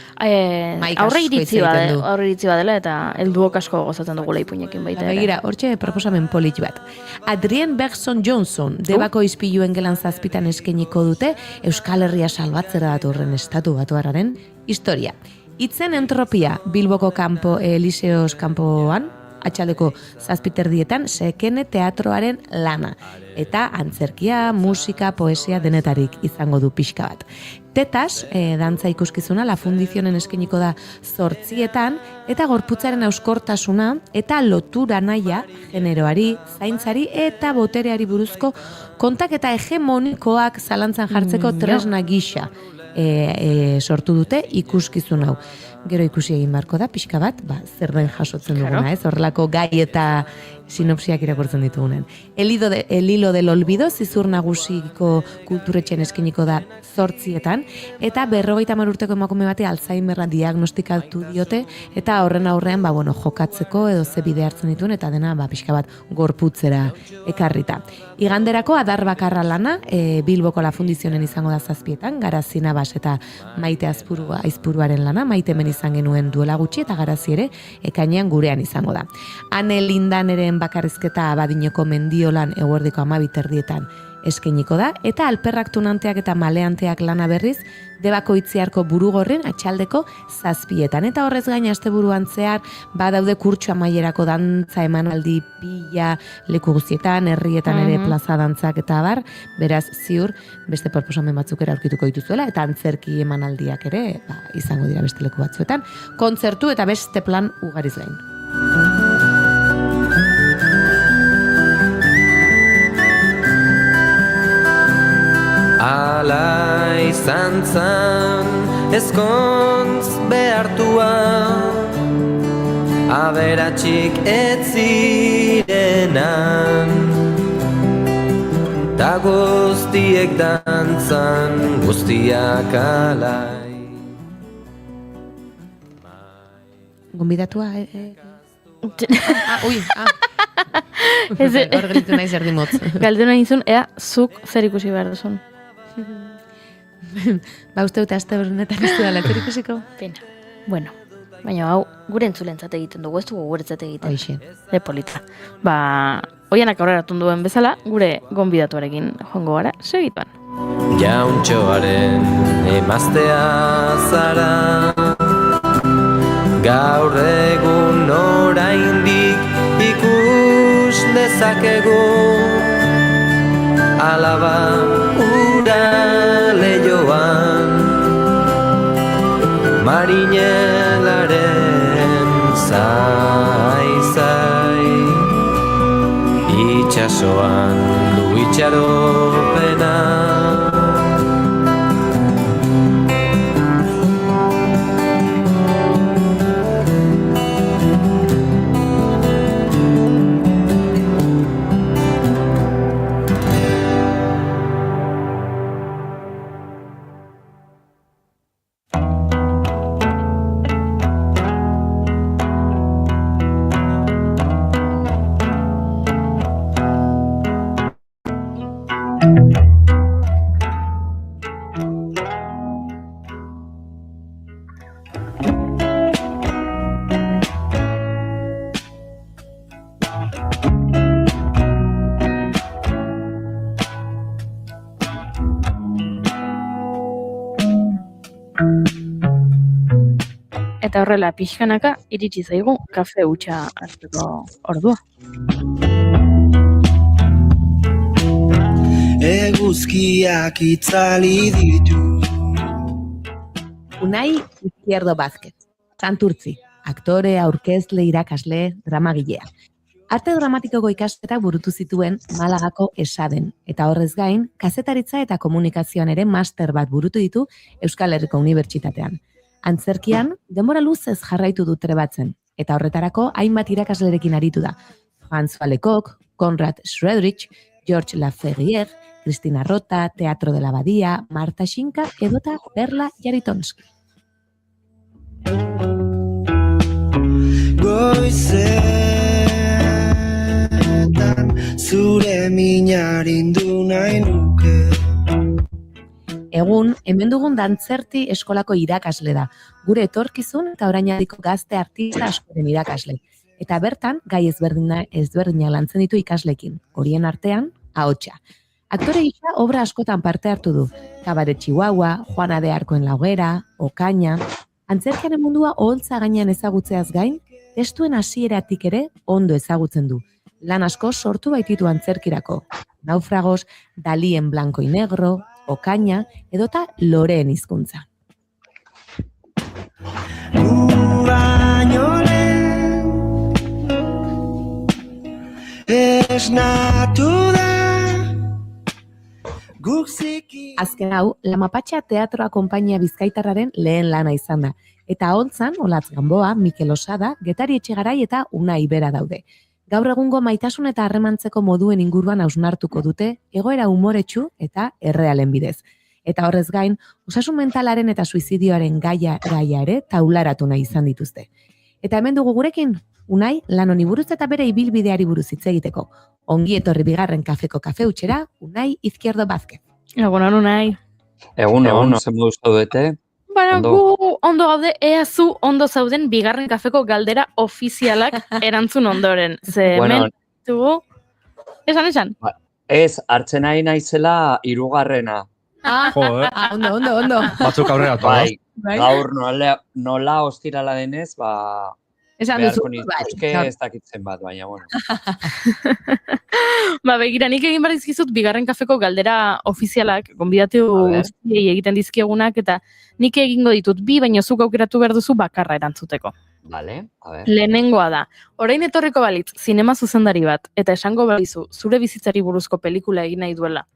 aurre iritzi badela, eta helduok asko gozatzen dugula ipuinekin baita. Begira, hortxe proposamen polit bat. Adrien Bergson Johnson, Debako Ispiluen gelan 7:00 eskainiko dute, Euskal Herria salbatzera datorren estatu batuarraren historia. Itzen entropia, Bilboko Liseos kanpoan, atxaldeko 7:30 Sekene teatroaren lana. Eta antzerkia, musika, poesia denetarik izango du pixka bat. Tetas, dantza ikuskizuna, La Fundizionen eskeniko da 8:00 eta gorputzaren auskortasuna eta lotura naia generoari, zaintzari eta botereari buruzko kontaketa hegemonikoak zalantzan jartzeko tresna gisa sortu dute ikuskizun hau. Gero ikusi egin beharko da, pixka bat, zer den jasotzen duguna, ez? Horrelako gai eta sinopsiak irakurtzen ditugunen. El hilo del olvido, Zizur Nagusiko kulturetxen eskeniko da 8:00 eta 50 urteko emakume bati Alzheimerra diagnostikatu diote eta horren aurrean jokatzeko edo ze bide hartzen dituen eta dena pixka bat gorputzera ekarrita. Iganderako Adar Bakarra lana, Bilboko La Fundizionen izango da 7:00, Garazi Nabas eta Maite Aizpuruaren lana, Maite hemen izan genuen duela gutxi eta Garazi ere ekainean gurean izango da. Ane Lindaneren bakarrizketa Abadinoko Mendiolan eguerdiko 12:30 eskainiko da, eta Alperrak Tunanteak eta Maleanteak lana berriz Debako Itziarko Burugorren atxaldeko 7:00. Eta horrez gain asteburuan zehar badaude kurtso amaierako dantza emanaldi pila leku guztietan, herrietan ere plaza dantzak eta abar, beraz ziur beste proposamen batzuk ere aurkituko dituzuela eta antzerki emanaldiak ere izango dira beste leku batzuetan, kontzertu eta beste plan ugariz gain. Ala izan zan ezkontz behartua, aberatxik ez zirenan, ta guztiek dantzan, guztiak alai. Gonbidatua, Hor gelitu nahi zer dimotz. Galdu nahi izun, ea, zuk zer ikusi behar duzun. Uste dute aste honetan ez dela zer ikusiko? Pena. Bueno, baina hau, gure entzulentzat egiten dugu, ez dugu guretzat egiten. Hoxe. Polita. Oianak aurreratu duen bezala, gure gonbidatuarekin joango gara, segituan. Jauntxoaren emaztea zara, gaur egun oraindik ikus dezakegu, alaba ura leioan, marinelaren zai, itxasoan du itxaropena. Eta horrela pixkanaka iritsi zaigu kafe hutsa hartzeko ordua. Eguzkiak itzali ditu. Unai Izquierdo Vázquez, Santurtzi, aktore, aurkezle, irakasle, dramagilea. Arte dramatikoko ikasketak burutu zituen Malagako Esaden, eta horrez gain, kazetaritza eta komunikazioan ere master bat burutu ditu Euskal Herriko Unibertsitatean. Antzerkian, denbora luzez jarraitu du trebatzen, eta horretarako hainbat irakaslerekin aritu da. Franz Falekok, Konrad Schredrich, George Laferrière, Cristina Rota, Teatro de la Badia, Marta Xinka edota Perla Jaritonski. Goizetan zure minarindu nahi nuke. Egun, hemen dugun dantzerti eskolako irakasle da. Gure etorkizun eta orainaldiko gazte artista askoren irakasle. Eta bertan, gai ezberdina lantzen ditu ikaslekin. Horien artean, ahotsa. Aktore gisa obra askotan parte hartu du. Kabaret Chihuahua, Juana de Arcoen La Hoguera, Okaina. Antzerkiaren mundua oholtza gainean ezagutzeaz gain, testuen hasieratik ere ondo ezagutzen du. Lan asko sortu baititu antzerkirako. Naufragos, Dalí en blanco y negro, Okaina, edota Loreen hizkuntza. Baino lehen esnatu da guk ziki. Azken hau, La Mapatxa Teatroa konpainia bizkaitarraren lehen lana izan da. Eta hontzan, Olatz Gamboa, Mikel Osada, Getari Etxegarai eta Unai Bera daude. Gaur egungo maitasun eta harremantzeko moduen inguruan hausnartuko dute, egoera umoretsu eta errealen bidez. Eta horrez gain, osasun mentalaren eta suizidioaren gaia ere taularatu nahi izan dituzte. Eta hemen dugu gurekin, Unai, lan honi buruz eta bere ibilbideari buruz hitz egiteko. Ongi etorri bigarren kafeko kafeutxera, Unai Izquierdo Vázquez. Egunon, Unai. Egun, zen moduz zaudete? Bara, gu ondo gaude, ea zu ondo zauden bigarren kafeko galdera ofizialak erantzun ondoren. Ze hemen dugu, esan? Ez, hartzen nahi naizela hirugarrena. Ondo. Batzuk aurrera bai, gaur nola ostirala denez, esan duzu, beharko nituzke ez dakitzen bat, baina, bueno. Begira, nik egin barizkizut bigarren kafeko galdera ofizialak, gonbidatu guztiei egiten dizkiegunak, eta nik egingo ditut bi, baina zuk aukeratu behar duzu bakarra erantzuteko. Vale, a ver. Lehenengoa da, orain etorriko balitz, zinema zuzendari bat, eta esango balizu, zure bizitzari buruzko pelikula egin nahi duela.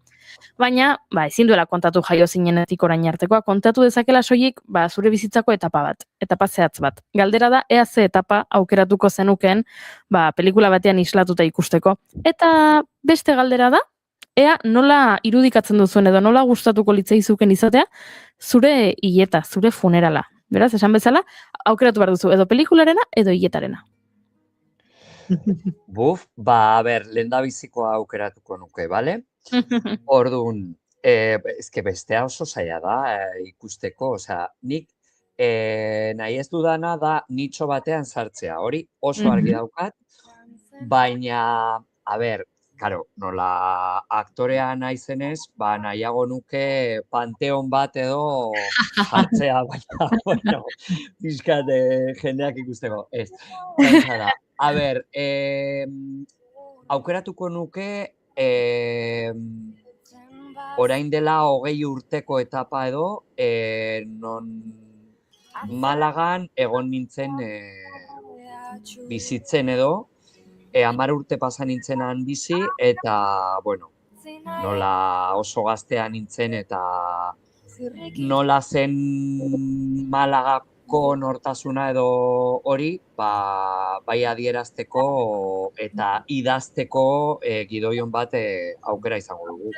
Baina, ezin duela kontatu jaio zinenetik orain artekoa, kontatu dezakela soilik, zure bizitzako etapa zehatz bat. Galdera da, ea ze etapa aukeratuko zenukeen, pelikula batean islatuta ikusteko. Eta beste galdera da, ea nola irudikatzen duzuen edo nola gustatuko litzaizuken izatea, zure hileta, zure funerala. Beraz, esan bezala, aukeratu behar duzu edo pelikularena edo hiletarena. Buf, a ber, lehendabizikoa aukeratuko nuke, bale? Orduan, ezke bestea oso zaila da ikusteko, nik nahi ez dudana da nitxo batean sartzea, hori oso argi daukat, baina, a ber, karo, nola aktorea naizenez, nahiago nuke panteon bat edo jartzea, baina, bueno, pixkat jendeak ikusteko, ez. A ber, aukeratuko nuke orain dela 20 urteko etapa edo, non Malagan egon nintzen bizitzen edo, 10 urte pasa nintzenan bizi, eta, bueno, nola oso gaztea nintzen, eta nola zen Malagako nortasuna edo hori, bai adierazteko eta idazteko gidoion bat aukera izango dugu.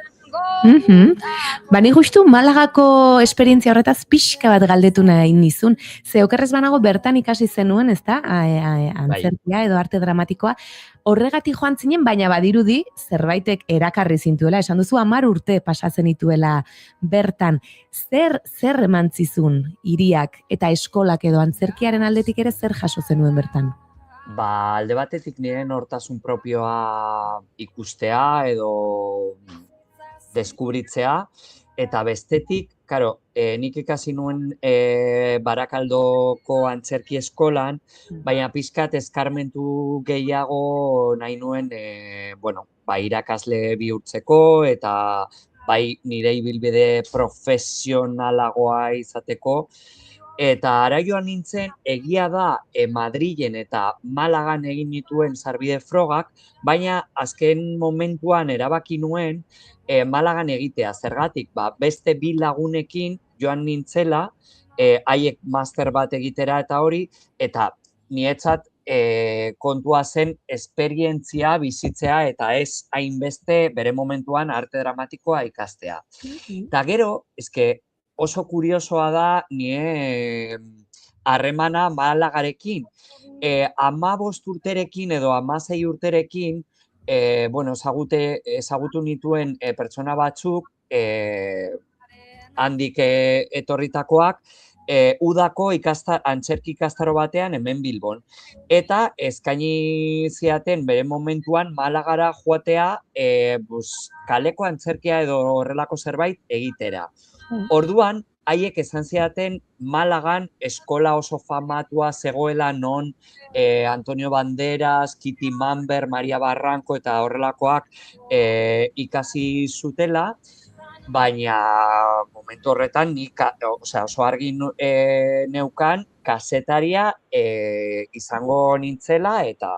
Nik justu Malagako esperientzia horretaz pixka bat galdetu nahi nizun. Ze okerrez banago bertan ikasi zenuen, ezta? Antzerkia edo arte dramatikoa. Horregatik joan zinen, baina badirudi zerbaitek erakarri zintuela. Esan duzu 10 urte pasatzen dituela bertan. Zer emantzizun hiriak eta eskolak edo antzerkiaren aldetik ere zer jaso zenuen bertan? Alde batetik nire nortasun propioa ikustea edo deskubritzea, eta bestetik, karo, nik ikasi nuen Barakaldoko antzerki eskolan, baina pixkat eskarmentu gehiago nahi nuen, irakasle bihurtzeko, eta bai nire ibilbide profesionalagoa izateko, eta ara joan nintzen, egia da Madrilen eta Malagan egin nituen sarbide frogak, baina azken momentuan erabaki nuen Malagan egitea. Zergatik, beste 2 lagunekin joan nintzela, haiek master bat egitera eta hori, eta niretzat kontua zen esperientzia bizitzea eta ez hainbeste bere momentuan arte dramatikoa ikastea. Eta gero, oso kuriosoa da nire harremana Malagarekin. 15 urterekin edo 16 urterekin, ezagutu nituen pertsona batzuk, handik etorritakoak, udako antzerki ikastaro batean hemen Bilbon. Eta eskaini ziaten bere momentuan Malagara joatea kaleko antzerkia edo horrelako zerbait egitera. Orduan, haiek esan zidaten Malagan eskola oso famatua zegoela non Antonio Banderas, Kitty Manber, Maria Barranco eta horrelakoak ikasi zutela, baina momentu horretan nik oso argi neukan kazetaria izango nintzela eta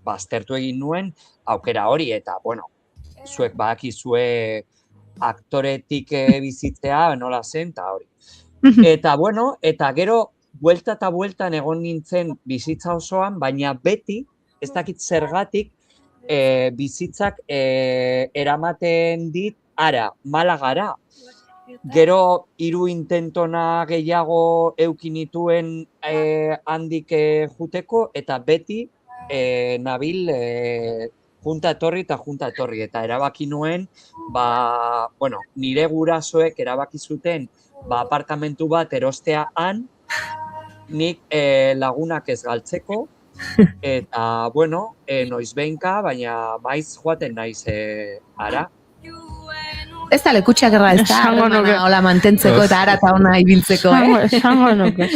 baztertu egin nuen aukera hori eta, bueno, zuek badakizue aktoretik bizitzea nola zen, eta hori. Eta, bueno, eta gero, buelta eta bueltan egon nintzen bizitza osoan, baina beti, ez dakit zergatik, bizitzak eramaten dit Malagara. Gero, 3 intentona gehiago eukin nituen handik juteko, eta beti nabil junta etorri, eta erabaki nuen, nire gurasoek erabaki zuten apartamentu bat erostea han, nik lagunak ez galtzeko, eta, noizbehinka, baina maiz joaten naiz ara. Ez da lekutxak erra, ez da, hola mantentzeko eta ara eta ona ibiltzeko, Esango nuke.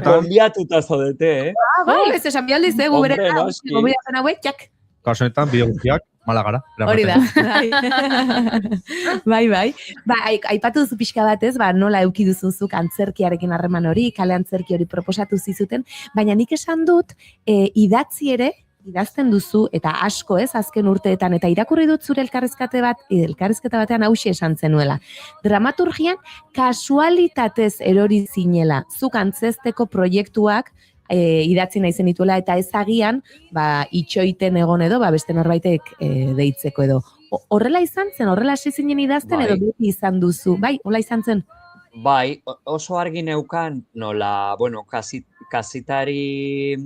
Konbiatuta zaudete, Ez esan bialdiz, gubere, gobiatzen hauek, jak. Kasu honetan, bideo guztiak Malagara. Hori da. Bai. Aipatu duzu pixka batez, nola euki duzuzuk antzerkiarekin harreman hori, kale antzerki hori proposatu zizuten, baina nik esan dut, idatzi ere, idazten duzu, eta asko azken urteetan, eta irakurri dut zure elkarrizketa batean hauxe esan zenuela. Dramaturgian kasualitatez erori zinela, zuk antzesteko proiektuak idatzi nahi zenituela, eta ezagian, itxoiten egon edo, beste norbaitek deitzeko edo. Horrela izan zen, horrela hasi zinen idazten, edo beti izan duzu, hola izan zen? Bai, oso argi neukan, nola, kasitari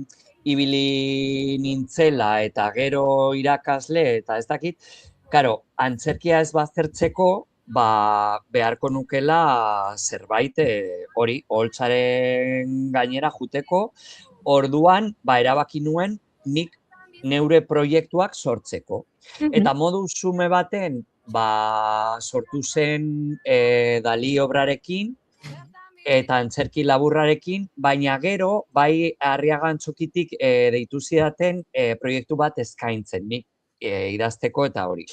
ibili nintzela eta gero irakasle eta ez dakit, karo, antzerkia ez baztertzeko, beharko nukela zerbait hori, holtzaren gainera juteko, orduan, erabaki nuen nik neure proiektuak sortzeko. Eta modu xume baten, sortu zen Dali obrarekin, eta antzerki laburrarekin, baina gero, Arriaga Antzokitik deitu zidaten proiektu bat eskaintzen, nik idazteko eta hori.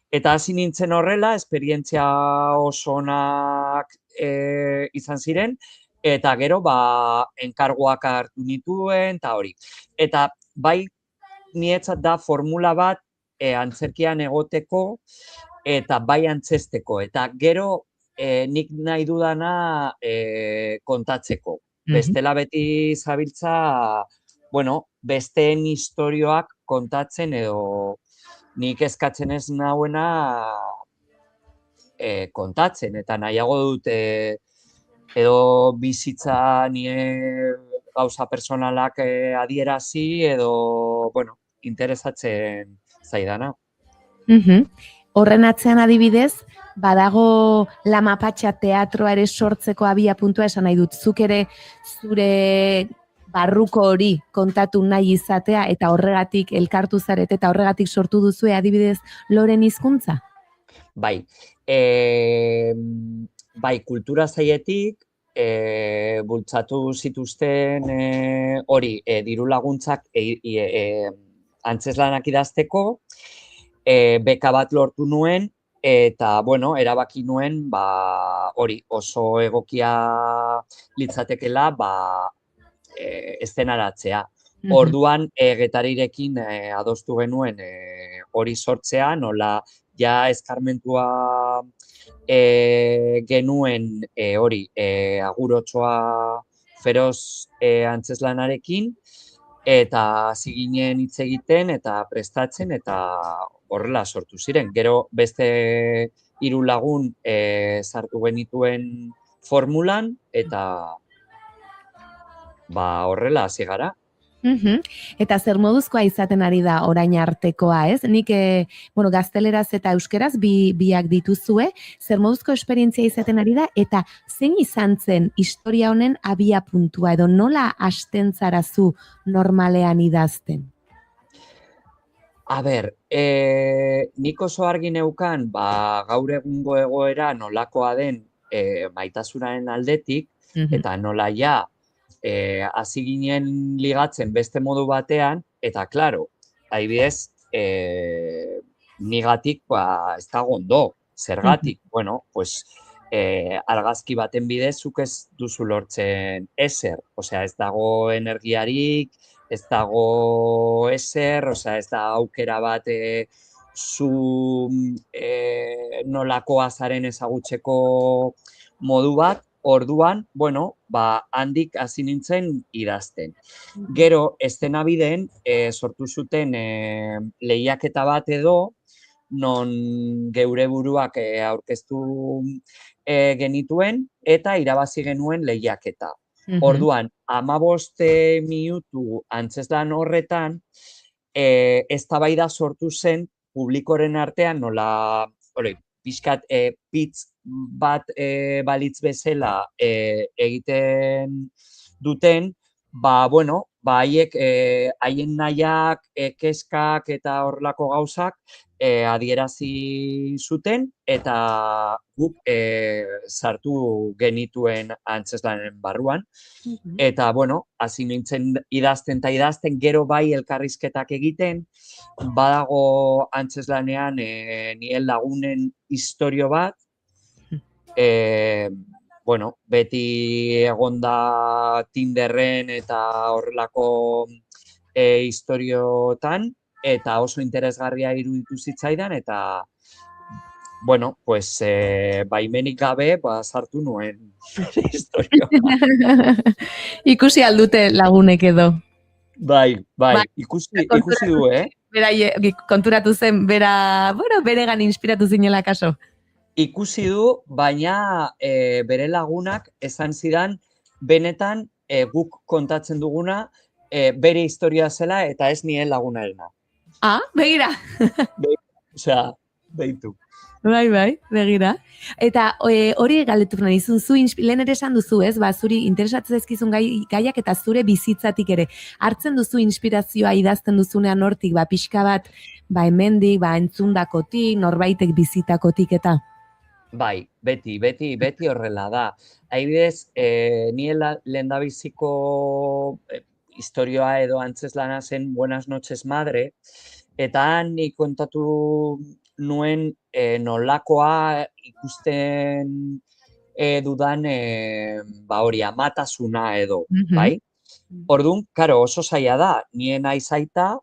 Eta hasi nintzen horrela, esperientzia oso onak izan ziren, eta gero, enkarguak hartu nituen, eta hori. Eta nietzat da formula bat antzerkian egoteko, eta antzesteko. Eta gero, nik nahi dudana kontatzeko. Bestela beti zabiltza, besteen istorioak kontatzen edo nik eskatzen ez nauena kontatzen. Eta nahiago dut edo bizitza nire gauza personalak adierazi edo, interesatzen zaidana. Horren atzean adibidez, badago La Mapatxa teatroa ere sortzeko abia puntua esan nahi dut. Zuk ere zure barruko hori kontatu nahi izatea eta horregatik elkartu zarete eta horregatik sortu duzue adibidez Loren hizkuntza? Bai, kultura sailetik bultzatu zituzten hori diru laguntzak antzeslanak idazteko, beka bat lortu nuen, eta, erabaki nuen, hori oso egokia litzatekela, eszenaratzea. Orduan, Getarirekin adostu genuen hori sortzea, nola ja eskarmentua genuen hori agurotxoa feroz antzeslanarekin, eta ziginen hitz egiten eta prestatzen eta horrela sortu ziren. Gero beste 3 lagun sartu genituen formulan eta horrela hasi gara. Eta zer moduzkoa izaten ari da orain artekoa, ez? Nik, gazteleraz eta euskeraz biak dituzue, zer moduzko esperientzia izaten ari da, eta zein izan zen historia honen abia puntua, edo nola hasten zarazu normalean idazten? A ber, nik oso argi neukan, gaur egungo egoera nolakoa den maitasunaren aldetik, eta nola ja, hasi ginen ligatzen beste modu batean, eta klaro, adibidez, nigatik ez dago ondo, zergatik, bueno, pues, argazki baten bidez zuk ez duzu lortzen ezer, osea, ez dago energiarik, ez dago ezer, osea, ez da aukera bat zu nolakoa zaren ezagutzeko modu bat, orduan, bueno, handik hasi nintzen idazten. Gero, eszenabideen sortu zuten lehiaketa bat edo, non geure buruak aurkeztu genituen, eta irabazi genuen lehiaketa. Orduan, 15 minutu antzeslan horretan, eztabaida sortu zen publikoren artean nola, pixkat pitz bat balitz bezala egiten duten, bueno, haiek haien nahiak, kezkak eta horrelako gauzak adierazi zuten eta guk sartu genituen antzeslanen barruan. Eta, bueno, hasi nintzen idazten eta idazten, gero bai elkarrizketak egiten, badago antzeslanean nien lagunen istorio bat, bueno, beti egonda Tinderren eta horrelako istoriotan, eta oso interesgarria iruditu zitzaidan, eta, bueno, pues, baimenik gabe, sartu nuen istorioa. Ikusi aldute lagunek edo. Bai, ikusi du, Bera, konturatu zen, beregan inspiratu zinela kaso. Ikusi du, baina bere lagunak esan zidan, benetan guk kontatzen duguna, bere historia zela eta ez nien lagunarena. Begira. Osea, behitu. Bai, begira. Eta hori galdetu nahi dizun, lehen ere esan duzu, ez? Zuri interesatzen zaizkizun gaiak eta zure bizitzatik ere. Hartzen duzu inspirazioa idazten duzunean hortik, pixka bat, hemendik, entzundakotik, norbaitek bizitakotik eta? Bai, beti horrela da. Adibidez, ni lehendabiziko istorioa edo antzeslana zen Buenas noches madre, eta ni kontatu nuen nolakoa ikusten dudan hori amatasuna edo, bai? Orduan, karo, oso zaila da, nien aizaita,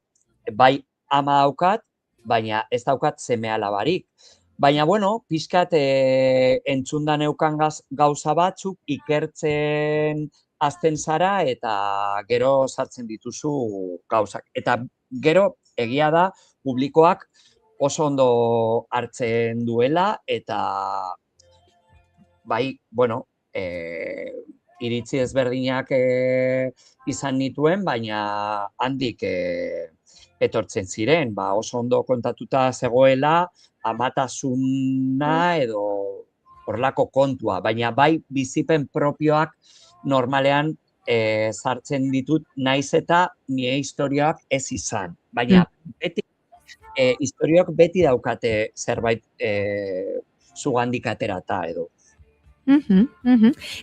bai ama daukat, baina ez daukat seme alabarik. Baina, bueno, pixkat entzundan eukan gauza batzuk ikertzen azten zara eta gero sartzen dituzu gauzak. Eta gero, egia da, publikoak oso ondo hartzen duela eta bai, bueno, iritzi ezberdinak izan nituen, baina handik etortzen ziren, oso ondo kontatuta zegoela, amatasuna edo horrelako kontua, baina bai bizipen propioak normalean sartzen ditut naiz eta nire historioak ez izan. Baina beti, historioak beti daukate zerbait zugandik aterata edo.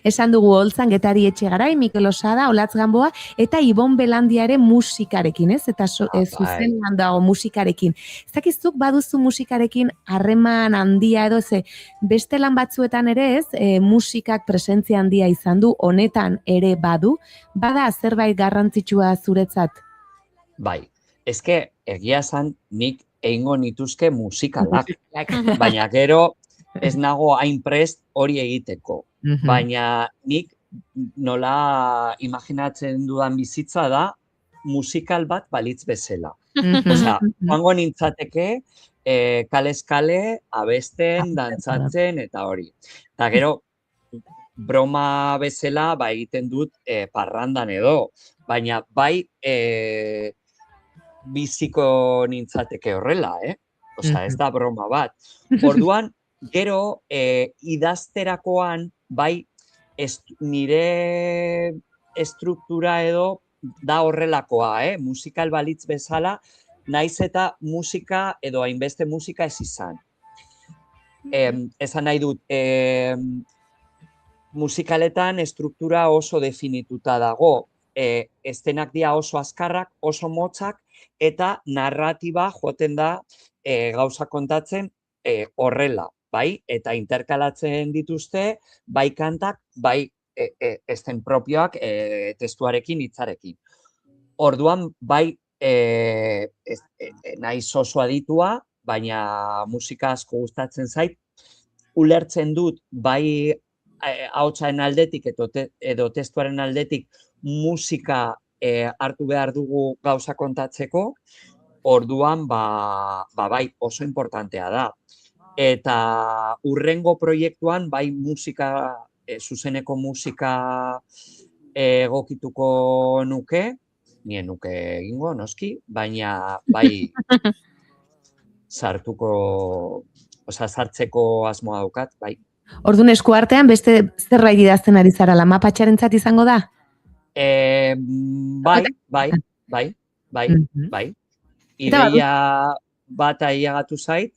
Esan dugu Oltzan Getari Etxegarai, Mikel Osada, Olatz Gamboa, eta Ibon Belandiare musikarekin, ez? Eta zuzenean dago musikarekin. Ez dakizuk baduzu musikarekin harreman handia edo, beste lan batzuetan ere ez, musikak presentzia handia izan du, honetan ere badu, bada zerbait garrantzitsua zuretzat? Bai, eske egia esan nik egingo nituzke musikalak, baina gero ez nago hain prest hori egiteko. Baina nik nola imaginatzen dudan bizitza da musikal bat balitz bezala. Osea, joango nintzateke kalez kale, abesten, dantzatzen eta hori. Eta gero, broma bezala egiten dut parrandan edo, baina bai biziko nintzateke horrela, Osea, ez da broma bat. Orduan, gero, idazterakoan, bai, nire estruktura edo da horrelakoa, musikal balitz bezala, naiz eta musika edo hainbeste musika ez izan. Esan nahi dut, musikaletan estruktura oso definituta dago. Estenak dira oso azkarrak, oso motzak, eta narratiba joten da gauza kontatzen horrela, bai? Eta interkalatzen dituzte, bai kantak, bai esten propioak testuarekin, hitzarekin. Orduan, bai naiz oso aditua, baina musika asko gustatzen zait, ulertzen dut, bai ahotsaren aldetik edo testuaren aldetik musika hartu behar dugu gauza kontatzeko, orduan bai oso importantea da. Eta hurrengo proiektuan bai musika, zuzeneko musika egokituko nuke, nien nuke egingo, noski, baina bai sartzeko asmoa daukat, bai. Orduan eskuartean beste zerbait idazten ari zara, mapatxarentzat izango da? Bai. Ideia bat ailegatu zait,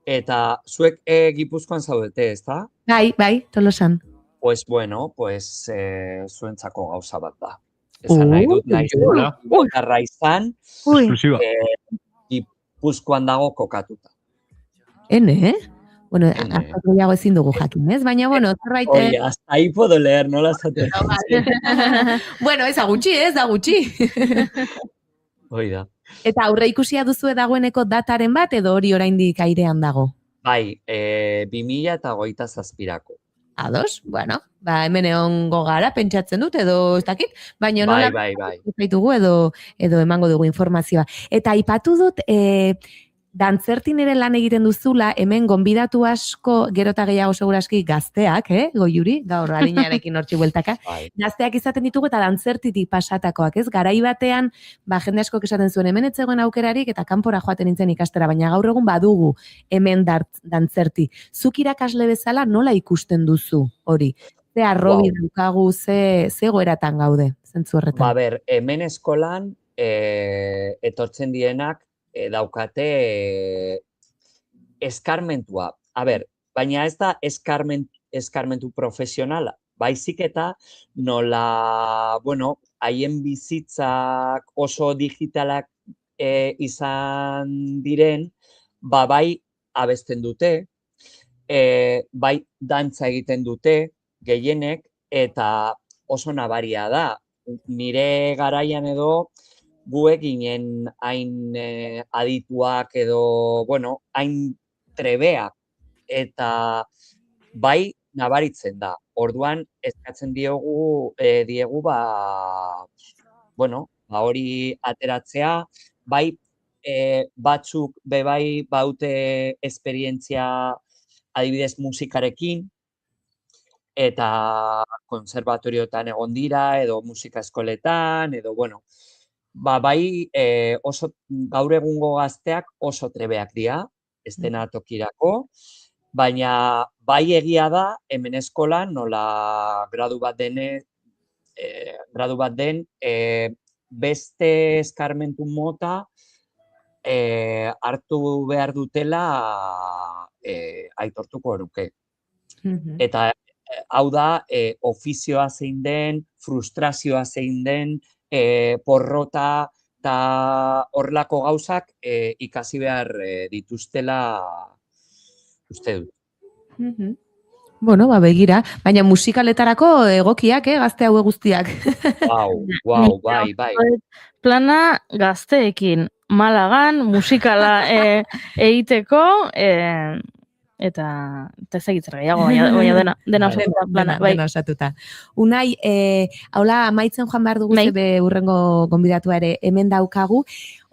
eta zuek Gipuzkoan zaudete, ezta? Bai, Tolosan. Pues bueno, zuentzako gauza bat da. Esan nahi dut, botarra izan, Gipuzkoan dago kokatuta. Ene? Bueno, gehiago ezin dugu jakin, ez? Baina, bueno, zerbait... Oye, hasta ahí puedo leer, nola zaten. Bueno, ez da gutxi. Hoi da. Eta aurre ikusia duzu dagoeneko dataren bat, edo hori oraindik airean dago? Bai, 2027ko. Ados? Bueno, hemen egongo gara, pentsatzen dut, edo ez dakit, baina nola... Bai. Edo emango dugu informazioa. Eta aipatu dut, dantzertin ere lan egiten duzula, hemen gonbidatu asko, gero eta gehiago seguraski gazteak, Goiuri, gaur adinarekin hortzi bueltaka, gazteak izaten ditugu eta dantzertitik pasatakoak, ez? Garai batean, jende askok esaten zuen, hemen etzegoen aukerarik eta kanpora joaten nintzen ikastera, baina gaur egun badugu hemen dantzerti. Zuk irakasle bezala nola ikusten duzu hori? Ze arrobi dukagu, ze goeratan gaude, zentzu horretan? Hemen eskolan etortzen dienak daukate eskarmentua. Baina ez da eskarmentu profesionala. Baizik eta nola, haien bizitzak oso digitalak izan diren, bai abesten dute, bai dantza egiten dute, gehienek, eta oso nabaria da. Nire garaian edo, gu eginen hain adituak edo, hain trebeak, eta bai nabaritzen da. Orduan, eskatzen diegu, hori ateratzea, bai batzuk bebai baute esperientzia adibidez musikarekin, eta konservatorioetan egon dira, edo musika eskoletan, edo, bai oso gaur egungo gazteak oso trebeak dira, estenatokirako, baina bai egia da hemen eskolan nola gradu bat den beste eskarmentu mota hartu behar dutela aitortuko nuke. Eta hau da ofizioa zein den, frustrazioa zein den, porrota eta horrelako gauzak ikasi behar dituztela uste dut. Begira, baina musikaletarako egokiak, gazte haue guztiak. Bai. Plana gazteekin, Malagan, musikala egiteko, eta ezagitzera gehiago, baina dena osatuta. Unai, haula amaitzen joan behar dugu zebe urrengo gonbidatua ere hemen daukagu.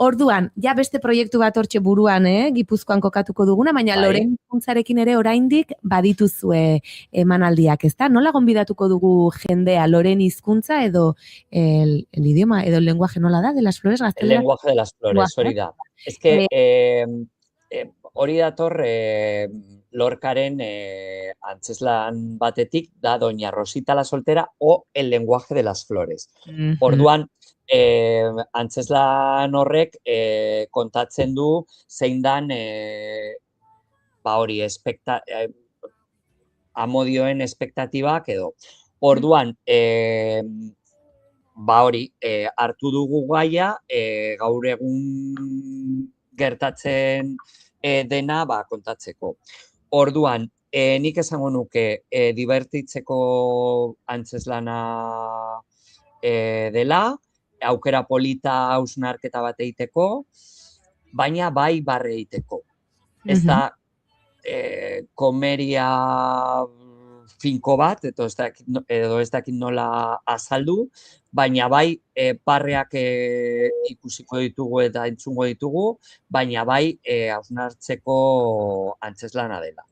Orduan, beste proiektu bat hortxe buruan, Gipuzkoan kokatuko duguna, baina Loren hizkuntzarekin ere oraindik badituzue emanaldiak, ezta? Nola gonbidatuko dugu jendea Loren hizkuntza edo el idioma edo el lenguaje nola da de las flores gaztelera? El lenguaje de las flores, hori da. Ez que hori dator Lorcaren antzeslan batetik da Doña Rosita la soltera o el lenguaje de las flores. Orduan, antzeslan horrek kontatzen du zein dan hori amodioen espektatibak edo. Orduan, hori, hartu dugu gaia, gaur egun gertatzen dena kontatzeko. Orduan, nik esango nuke divertitzeko antzeslana dela, aukera polita hausnarketa bat egiteko, baina bai barre egiteko. Ez da komeria finko bat, edo ez dakit nola azaldu, baina bai barreak ikusiko ditugu eta entzungo ditugu, baina bai hausnartzeko antzeslana dela.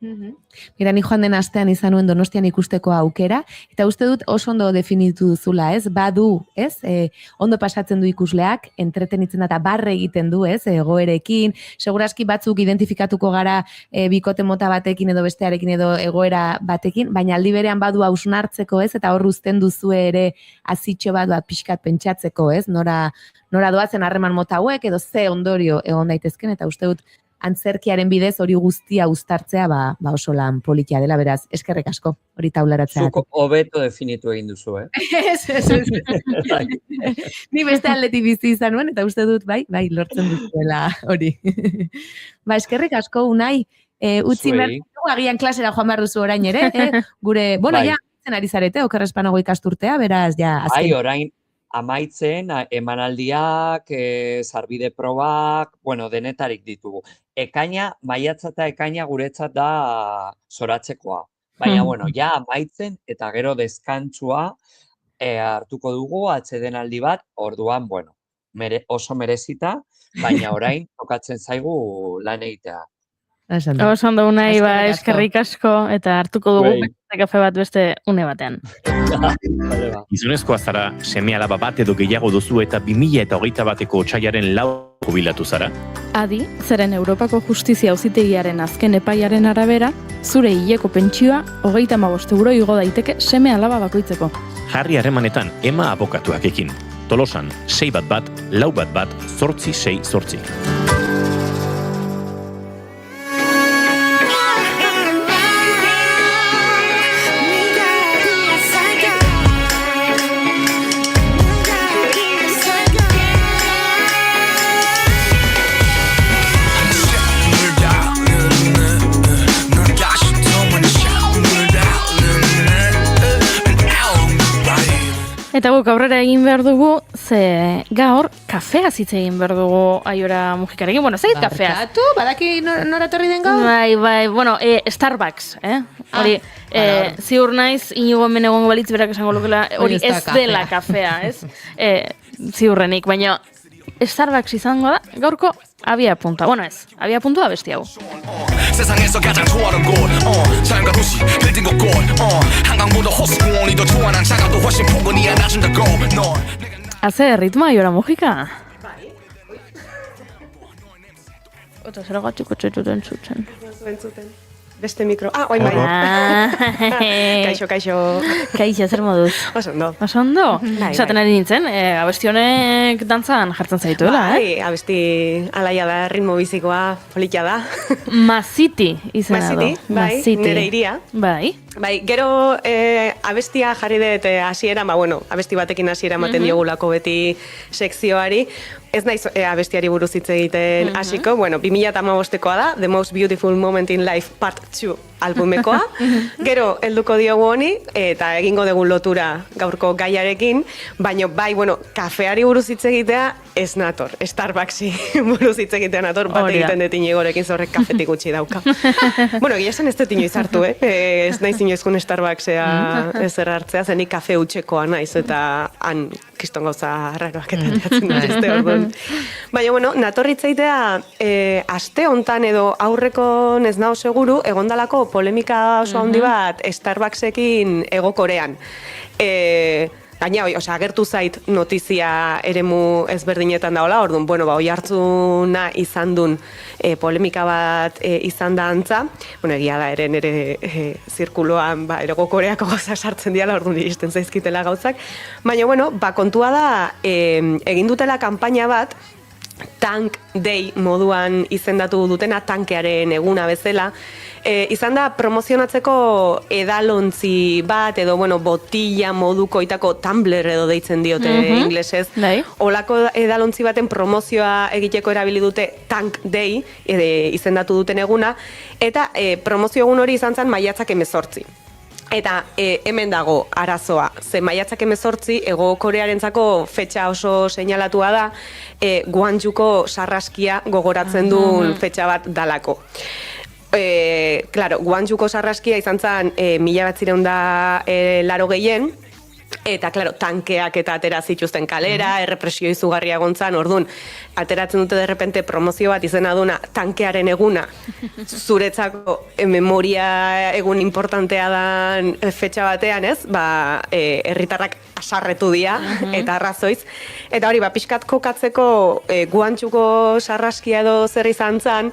Mira, ni joan den astean izan nuen Donostian ikusteko aukera, eta uste dut oso ondo definitu duzula, ez? Badu, ez? Ondo pasatzen du ikusleak, entretenitzen da eta barre egiten du, ez? Egoerekin, seguraski batzuk identifikatuko gara bikote mota batekin edo bestearekin edo egoera batekin, baina aldi berean badu hausnartzeko, ez? Eta hor uzten duzu ere azitxo bat pixkat pentsatzeko, ez? Nora doazen harreman mota hauek edo ze ondorio egon daitezken, eta uste dut antzerkiaren bidez hori guztia uztartzea oso lan politia dela, beraz, eskerrik asko, hori taularatzea. Zuko hobeto definitu egin duzu, Ez. Ni beste aldetik bizi izan nuen, eta uste dut, bai, lortzen duzuela hori. Eskerrik asko, Unai, utzi mertu, agian klasera joan behar duzu orain ere, gure, ja, zen ari zarete, okerrespanago ikasturtea, beraz, ja, azken. Bai, orain, amaitzen, emanaldiak, sarbide probak, denetarik ditugu. Maiatza eta ekaina guretzat da zoratzekoa. Baina, ja amaitzen eta gero deskantzua hartuko dugu atsedenaldi bat, orduan, oso merezita, baina orain tokatzen zaigu lan egitea. Oso ondo Unai, eskerrik asko, eta hartuko dugu beste kafe bat beste une batean. Gizonezkoa zara, seme-alaba bat edo gehiago duzu eta 2021ko otsailaren 4 jubilatu zara? Adi, zeren Europako Justizia Auzitegiaren azken epaiaren arabera, zure hileko pentsioa 35 euro igo daiteke seme-alaba bakoitzeko. Jarri harremanetan Ema abokatuak ekin. Tolosan 611 411 868. Eta guk aurrera egin behar dugu, ze gaur kafea hitz egin behar dugu Aiora Mujikarekin. Zegit kafea? Barkatu, badaki nora torri den gaur? Bai, Starbucks, hori, ziur naiz, Inigo hemen egongo balitz berak esango lukela, hori ez dela kafea, ez? Ziurrenik, baina Starbucks izango da, gaurko abia punta. Abia puntua besti hau. 세상에서 가장 좋아하는 곳 자연과 도시 빌딩 곳곳 한강보다 호수공원이 더 좋아 난 차가도 훨씬 포근히 안아준다고 너 Hace ritmo Aiora Mujika. Eta zer gatik otxetuten zuten. Beste mikro. Oain bai. Kaixo. Kaixo, zer moduz? Oso ondo. Oso ondo? Esaten ari nintzen, abesti honek dantzan jartzen zaituela, Bai, abesti alaia da, ritmo bizikoa, politia da. Maziti izena do. Maziti, bai, nire iria. Bai. Bai, gero abestia jarri dut hasiera, abesti batekin hasiera ematen diogulako beti sekzioari. Ez naiz abestiari buruz hitz egiten hasiko. 2015koa da, The Most Beautiful Moment in Life Part 2 albumekoa. Gero, helduko diogu honi, eta egingo dugu lotura gaurko gaiarekin, baina bai, kafeari buruz hitz egitea ez nator. Starbucksi buruz hitz egitea nator, bat egiten dut Inigorekin zorrek kafetik gutxi dauka. Gila esan ez dut inoiz hartu, ez naiz inoizkun Starbucksea ezer hartzea, zenik kafe utxekoa naiz, eta han kiston gauza raroak eta jatzen dituzte orduan. Baina, natorritzeitea, aste hontan edo aurreko ez nao seguru, egondalako polemika oso handi bat Starbucksekin Hego Korean. Gaina, agertu zait notizia eremu ezberdinetan daola, orduan, oi hartzuna izan duen polemika bat izan da antza. Egia da, ere nire zirkuloan Hego Koreako gauza sartzen diala, orduan iristen zaizkitela gauzak. Baina, kontua da, egin dutela kanpaina bat, Tank Day moduan izendatu dutena, tankearen eguna bezala, izan da promozionatzeko edalontzi bat, edo, bueno, botilla moduko itako tumbler edo deitzen diote inglesez. Olako edalontzi baten promozioa egiteko erabili dute Tank Day, izendatu duten eguna, eta promozio egun hori izan zen maiatzak 18. Eta hemen dago arazoa, ze maiatzak 18 Hego Korearentzako fetxa oso seinalatua da, Gwangjuko sarraskia gogoratzen duen fetxa bat dalako. Claro, Gwangjuko sarraskia izan zen 1980 eta, claro, tankeak eta atera zituzten kalera, errepresio izugarria gontzan, orduan, ateratzen dute derrepente promozio bat izena duna tankearen eguna, zuretzako memoria egun importantea dan fetxa batean, ez? Herritarrak asarretu dira, eta arrazoiz. Eta hori, pixkat kokatzeko Gwangjuko sarraskia edo zer izan zen,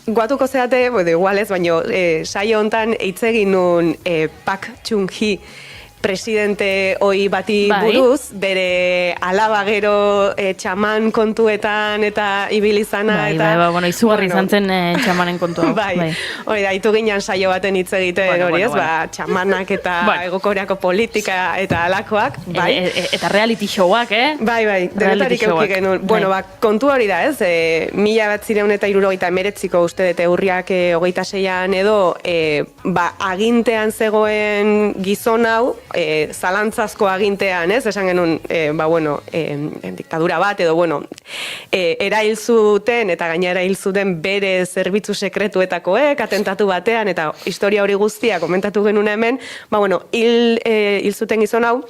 guatuko zeate, igual ez, baina saio hontan hitz egin nun Pak Chung-hee presidente hoi bati buruz, bere alaba gero txaman kontuetan eta ibilizana. Bueno, izugarri izan zen txamanen kontua. Hori da, itu ginen saio baten hitz egiten hori ez, txamanak eta Hego Koreako politika eta alakoak. Eta reality showak, denetarik euki genuen. Bueno, kontu hori da ez, 1979ko uste dute urriak 26an edo, agintean zegoen gizon hau, zalantzazko agintean, ez? Esan genuen, diktadura bat, edo, erail zuten, eta gainera erail zuten bere zerbitzu sekretuetakoek, atentatu batean, eta historia hori guztia komentatu genuen hemen, hil zuten gizon hau,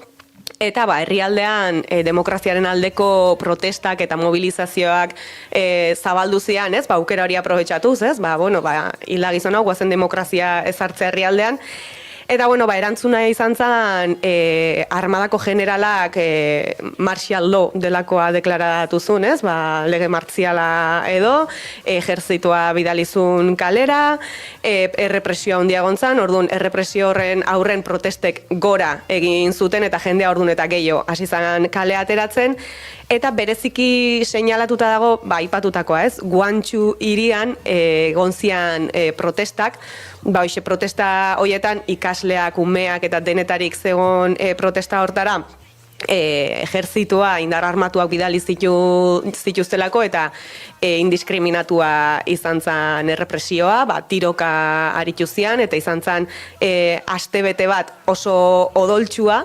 eta herrialdean demokraziaren aldeko protestak eta mobilizazioak zabaldu zian, ez? Aukera hori aprobetxatuz, ez? Hilda gizon hau, guazen demokrazia ezartzea herrialdean. Eta, erantzuna izan zen armadako generalak martial law delakoa deklaratu zuen, ez? Lege martziala edo, ejertzitua bidalizun kalera, errepresioa handia gontzan, orduan errepresio horren aurren protestek gora egin zuten eta jendea orduan eta gehiago hasi zen kale ateratzen, eta bereziki seinalatuta dago, aipatutakoa, ez? Gwangju hirian gontzian protestak, hoxe protesta horietan ikasleak, umeak eta denetarik zegoen protesta hortara, ejertzitua, indar armatuak bidali zituztelako eta indiskriminatua izan zen errepresioa, tiroka aritu zian, eta izan zen astebete bat oso odoltsua.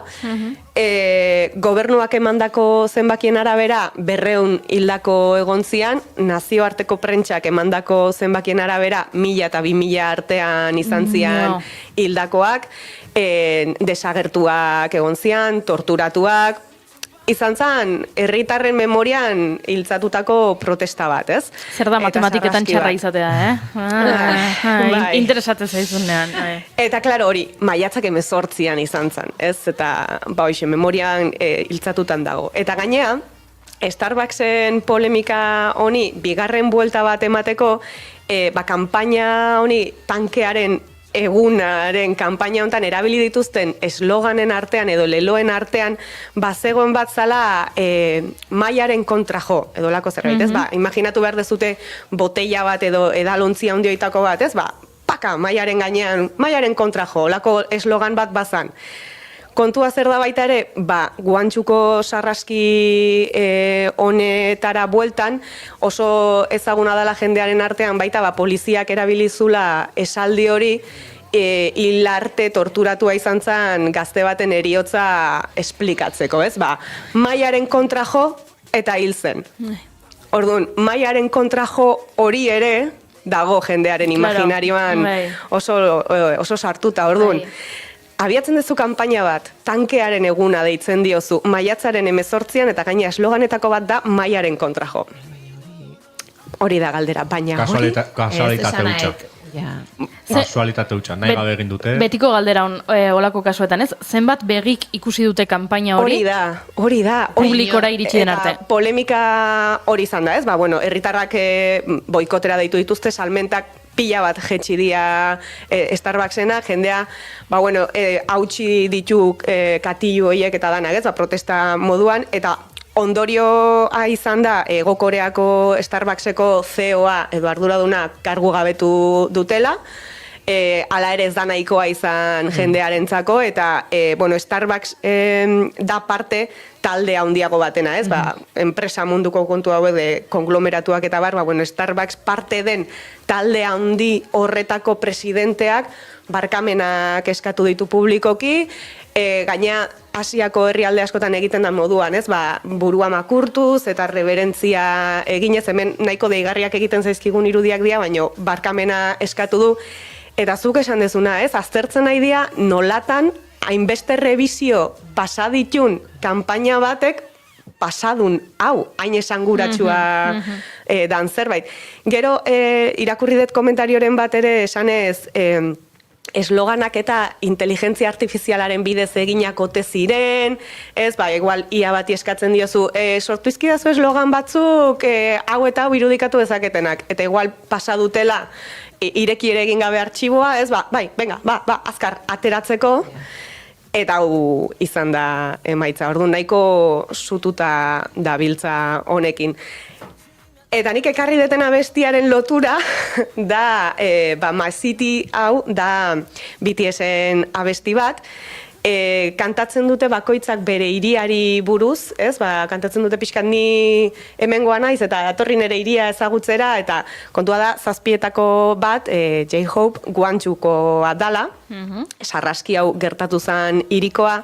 Gobernuak emandako zenbakien arabera 200 hildako egon zian, nazioarteko prentsak emandako zenbakien arabera 1000 eta 2000 artean izan zian hildakoak, desagertuak egon zian, torturatuak, izan zen herritarren memorian hiltzatutako protesta bat, ez? Zer da matematiketan txarra izatea, interesatzen zaizunean. Eta, klaro, hori, maiatzak 18an izan zen, ez? Eta, memorian hiltzatutan dago. Eta gainea, Starbucksen polemika honi, bigarren buelta bat emateko, kanpaina honi tankearen egunaren kanpaina honetan erabili dituzten esloganen artean edo leloen artean bazegoen bat zala mailaren kontra jo, edo lako zerbait, ez? Imaginatu behar dezute botella bat edo edalontzia handioitako bat, ez? Paka, mailaren gainean, mailaren kontra jo, lako eslogan bat bazan. Kontua zer da baita ere, Gwangjuko sarraski honetara bueltan, oso ezaguna dela jendearen artean baita poliziak erabilizula esaldi hori, hil arte torturatua izan zen gazte baten heriotza esplikatzeko, ez? Mailaren kontra jo eta hil zen. Orduan, mailaren kontra jo hori ere dago jendearen imaginarioan oso sartuta, orduan. Abiatzen duzu kanpaina bat, tankearen eguna deitzen diozu, maiatzaren 18an eta gaina esloganetako bat da mailaren kontra jo. Hori da galdera, baina hori... Kasualitate hutsa. Kasualitate hutsa, nahi gabe egin dute. Betiko galdera olako kasuetan, ez? Zenbat begik ikusi dute kanpaina hori? Hori da. Publikora iritsi den arte. Polemika hori izan da, ez? Herritarrak boikotera deitu dituzte, salmentak pila bat jetxi dia Starbucksena, jendea, hautsi ditu katillu horiek eta danak, ez? Protesta moduan, eta ondorioa izan da, Hego Koreako Starbuckseko CEO-a edo arduraduna kargu gabetu dutela, hala ere ez da nahikoa izan jendearentzako eta Starbucks da parte talde handiago batena, ez? Enpresa munduko kontu hauek de konglomeratuak eta bar, Starbucks parte den talde handi horretako presidenteak barkamenak eskatu ditu publikoki, gaina Asiako herrialde askotan egiten da moduan, ez? Burua makurtuz eta reverentzia eginez, hemen nahiko deigarriak egiten zaizkigun irudiak dira, baina barkamena eskatu du. Eta zuk esan dezuna, ez? Aztertzen nahi dira nolatan hainbeste revisio pasaditun kanpaina batek pasadun hau, hain esanguratsua dan zerbait. Gero, irakurri dut komentarioren bat ere esanez, esloganak eta inteligentzia artifizialaren bidez eginak ote ziren, ez, igual ia bati eskatzen diozu, sortu izkidazu eslogan batzuk, hau eta hau irudikatu dezaketenak, eta igual pasadutela ireki ere egin gabe artxiboa, ez, venga, azkar ateratzeko, eta hau izan da emaitza, orduan nahiko sututa dabiltza honekin. Eta nik ekarri deten abestiaren lotura da, My City hau da BTS-en abesti bat, kantatzen dute bakoitzak bere hiriari buruz, ez? Kantatzen dute pixkat ni hemengoa naiz eta datorri nere hiria ezagutzera eta kontua da zazpietako bat J-Hope Guangzhoukoa dala, sarraski hau gertatu zen hirikoa,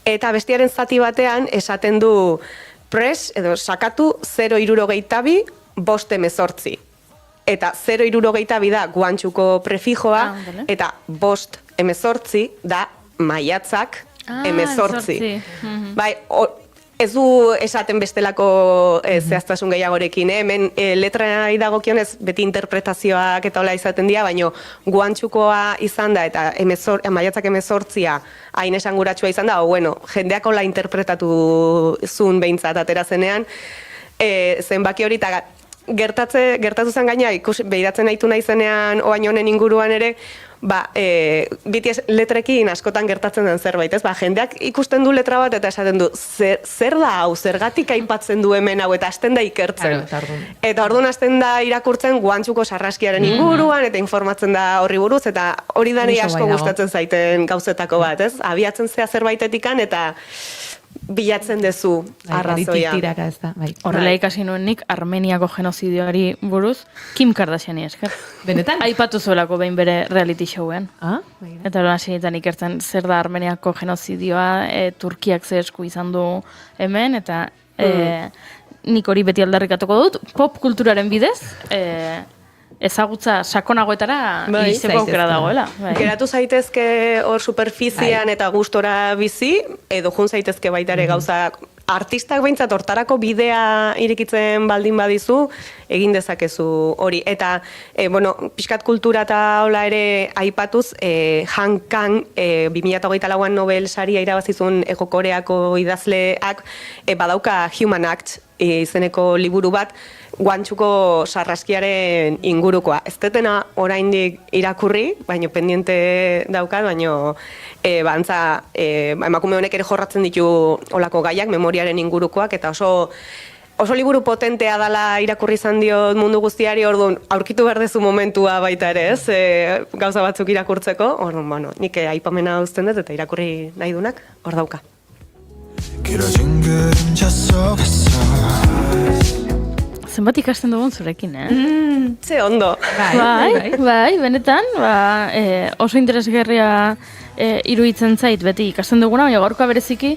eta bestiaren zati batean esaten du press edo sakatu 0,62 5,18. Eta 0,62 da Guangzhouko prefijoa eta 5,18 da maiatzak 18. Bai, ez du esaten bestelako zehaztasun gehiagorekin, hemen letrari dagokionez beti interpretazioak eta hola izaten dira, baina Guangzhoukoa izan da eta maiatzak 18a hain esanguratsua izan da, jendeak hola interpretatu zuen behintzat atera zenean, zenbaki hori eta gertatu zen gaina, behiratzen nahitu nahi zenean oain honen inguruan ere, BTS letrekin askotan gertatzen den zerbait, ez? Jendeak ikusten du letra bat eta esaten du, zer da hau, zergatik aipatzen du hemen hau, eta hasten da ikertzen. Eta orduan hasten da irakurtzen Guangzhouko sarraskiaren inguruan, eta informatzen da horri buruz, eta hori da nahi asko gustatzen zaiten gauzetako bat, ez? Abiatzen zea zerbaitetikan, eta bilatzen dezu arrazoia. Horrela ikasi nuen nik Armeniako genozidioari buruz Kim Kardashiani esker. Benetan? Aipatu zuelako behin bere reality showen. Eta hori hasietan ikertzen zer da Armeniako genozidioa, Turkiak ze esku izan du hemen, eta nik hori beti aldarrikatuko dut, pop kulturaren bidez, ezagutza sakonagoetara iristeko aukera dagoela. Geratu zaitezke hor superfizian eta gustora bizi, edo jun zaitezke baita ere gauza artistak behintzat hortarako bidea irekitzen baldin badizu, egin dezakezu hori. Eta, pixkat kultura eta hola ere aipatuz, Han Kang 2024an Nobel saria irabazizun Hego Koreako idazleak badauka Human Act izeneko liburu bat, Guangzhouko sarraskiaren ingurukoa. Ez detena oraindik irakurri, baino pendiente daukat, baino emakume honek ere jorratzen ditu olako gaiak, memoriaren ingurukoak, eta oso liburu potentea dala irakurri izan diot mundu guztiari, orduan aurkitu behar dezu momentua baita ere, ez? Gauza batzuk irakurtzeko, orduan, nik aipamena uzten dut eta irakurri nahi dunak, hor dauka. Zenbat ikasten dugun zurekin, Ze ondo. Bai, benetan, oso interesgarria iruditzen zait beti ikasten duguna, baina gaurkoa bereziki,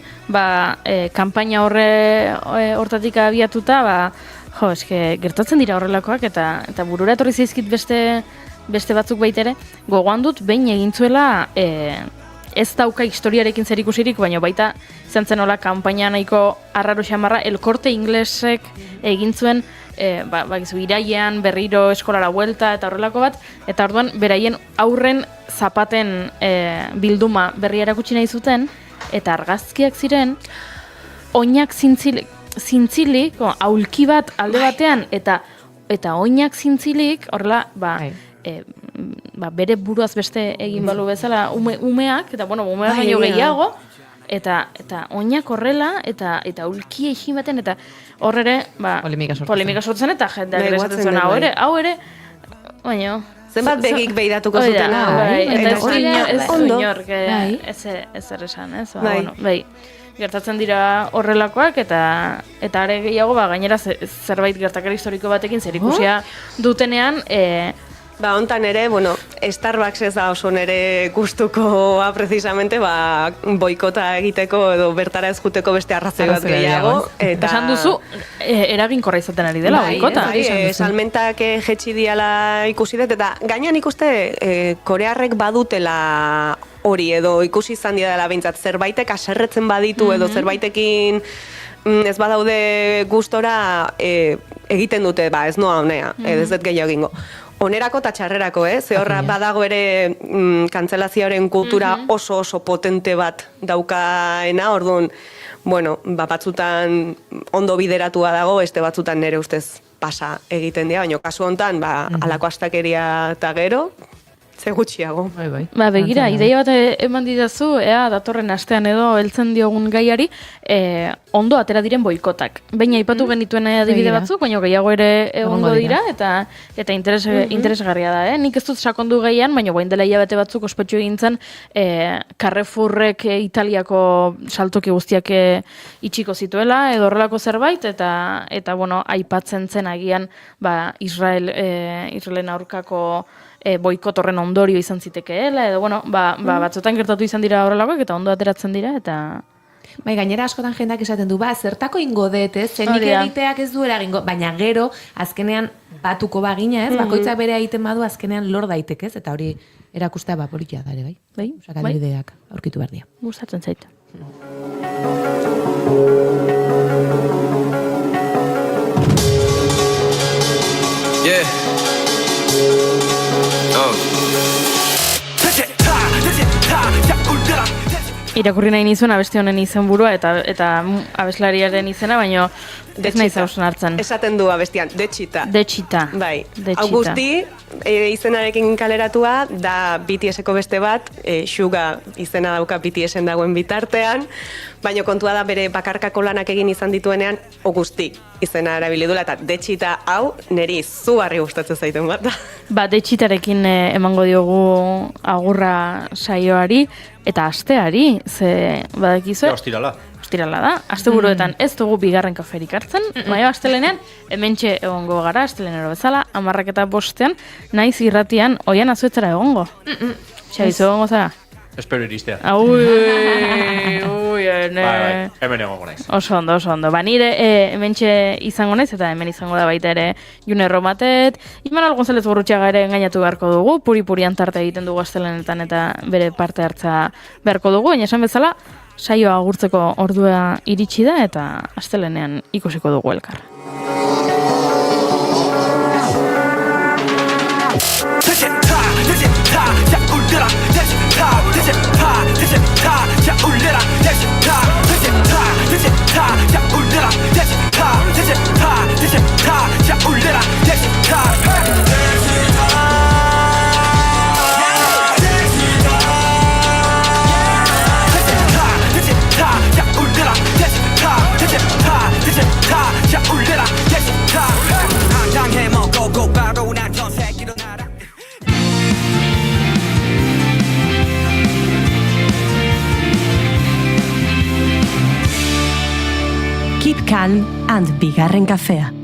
kanpaina hortatik abiatuta, gertatzen dira horrelakoak, eta burura etorri zaizkit beste batzuk baitere, gogoan dut behin egin zuela ez dauka historiarekin zerikusirik, baina baita izan zen hola kanpaina nahiko arraro xamarra, El Corte Inglesek egin zuen irailean berriro eskolara buelta eta horrelako bat, eta orduan beraien aurren zapaten bilduma berri erakutsi nahi zuten, eta argazkiak ziren oinak zintzilik, aulki bat alde batean, eta oinak zintzilik, horrela, bere buruaz beste egin balu bezala umeak, eta umeak baino gehiago, eta oinak horrela, eta ulkia egin baten, eta hor ere, polemika sortzen, eta jendeak esaten zuen, hau ere, baina... Zenbat begik behiratuko zuten hau. Eta ez du inork, ez erresan, ez? Bai. Gertatzen dira horrelakoak, eta are gehiago, gainera zerbait gertakari historiko batekin zerikusia dutenean, hontan ere, Starbucks ez da oso nere gustukoa precisamente, boikota egiteko edo bertara ez juteko beste arrazoi bat gehiago. Esan duzu, eraginkorra izaten ari dela boikota. Salmentak jetxi diala ikusi dut, eta gainean ikuste korearrek badutela hori edo ikusi izan dira dela behintzat, zerbaitek aserretzen baditu edo zerbaitekin ez badaude gustora egiten dute, ez noa honea, ez dut gehiago egingo. Onerako eta txarrerako, ze horra badago ere kantzelazioaren kultura oso potente bat daukaena, orduan, batzutan ondo bideratua dago, beste batzutan nire ustez pasa egiten dira, baina kasu honetan, alako astakeria eta gero, ze gutxiago. Begira, ideia bat eman didazu, datorren astean edo heltzen diogun gaiari, ondo atera diren boikotak. Baina aipatu genituen adibide batzuk, baina gehiago ere egongo dira, eta interesgarria da. Nik ez dut sakondu gaian, baina guain dela hilabete batzuk ospetsu egin zen, Carrefourrek Italiako saltoki guztiak itxiko zituela, edo horrelako zerbait, eta aipatzen zen agian Israelen aurkako boikot horren ondorio izan zitekeela, edo, batzutan gertatu izan dira horrelakoak, eta ondo ateratzen dira, eta... Gainera askotan jendak esaten du, zertako ingo dut, zenik egiteak ez du eragingo, baina gero, azkenean batuko bagina, bakoitzak bere egiten badu, azkenean lor daitek, eta hori erakustea politia da ere, bai? Osak adibideak aurkitu behar dira. Gustatzen zait. Irakurri nahi nizuen abesti honen izen burua eta abeslariaren izena, baina ez nahi zauzen hartzen. Esaten du abestian, Dechita. Dechita. Bai. Augusti izenarekin kaleratua da BTS-eko beste bat, Suga izena dauka BTS-en dagoen bitartean, baina kontua da bere bakarkako lanak egin izan dituenean Augusti izena erabili duela, eta Dechita hau niri izugarri gustatzen zaiten bat da. Dechitarekin emango diogu agurra saioari, eta asteari, ze badakizue... Ostirala da, asteburuetan ez dugu bigarren kaferik hartzen, baina astelenean, hementxe egongo gara, astelenero bezala, 10:05, naiz irratian, oian azuetzera egongo. Xabizu egongo zara? Espero iristea. Hemen egongo naiz. Oso ondo. Nire hementxe izango naiz, eta hemen izango da baita ere June Romatet, Imanol González Gurrutxaga ere engainatu beharko dugu, puri-purian tarte egiten dugu astelenetan eta bere parte hartza beharko dugu, baina esan bezala, saioa agurtzeko ordua iritsi da eta astelenean ikusiko dugu elkar. Keep calm and bigarren kafea.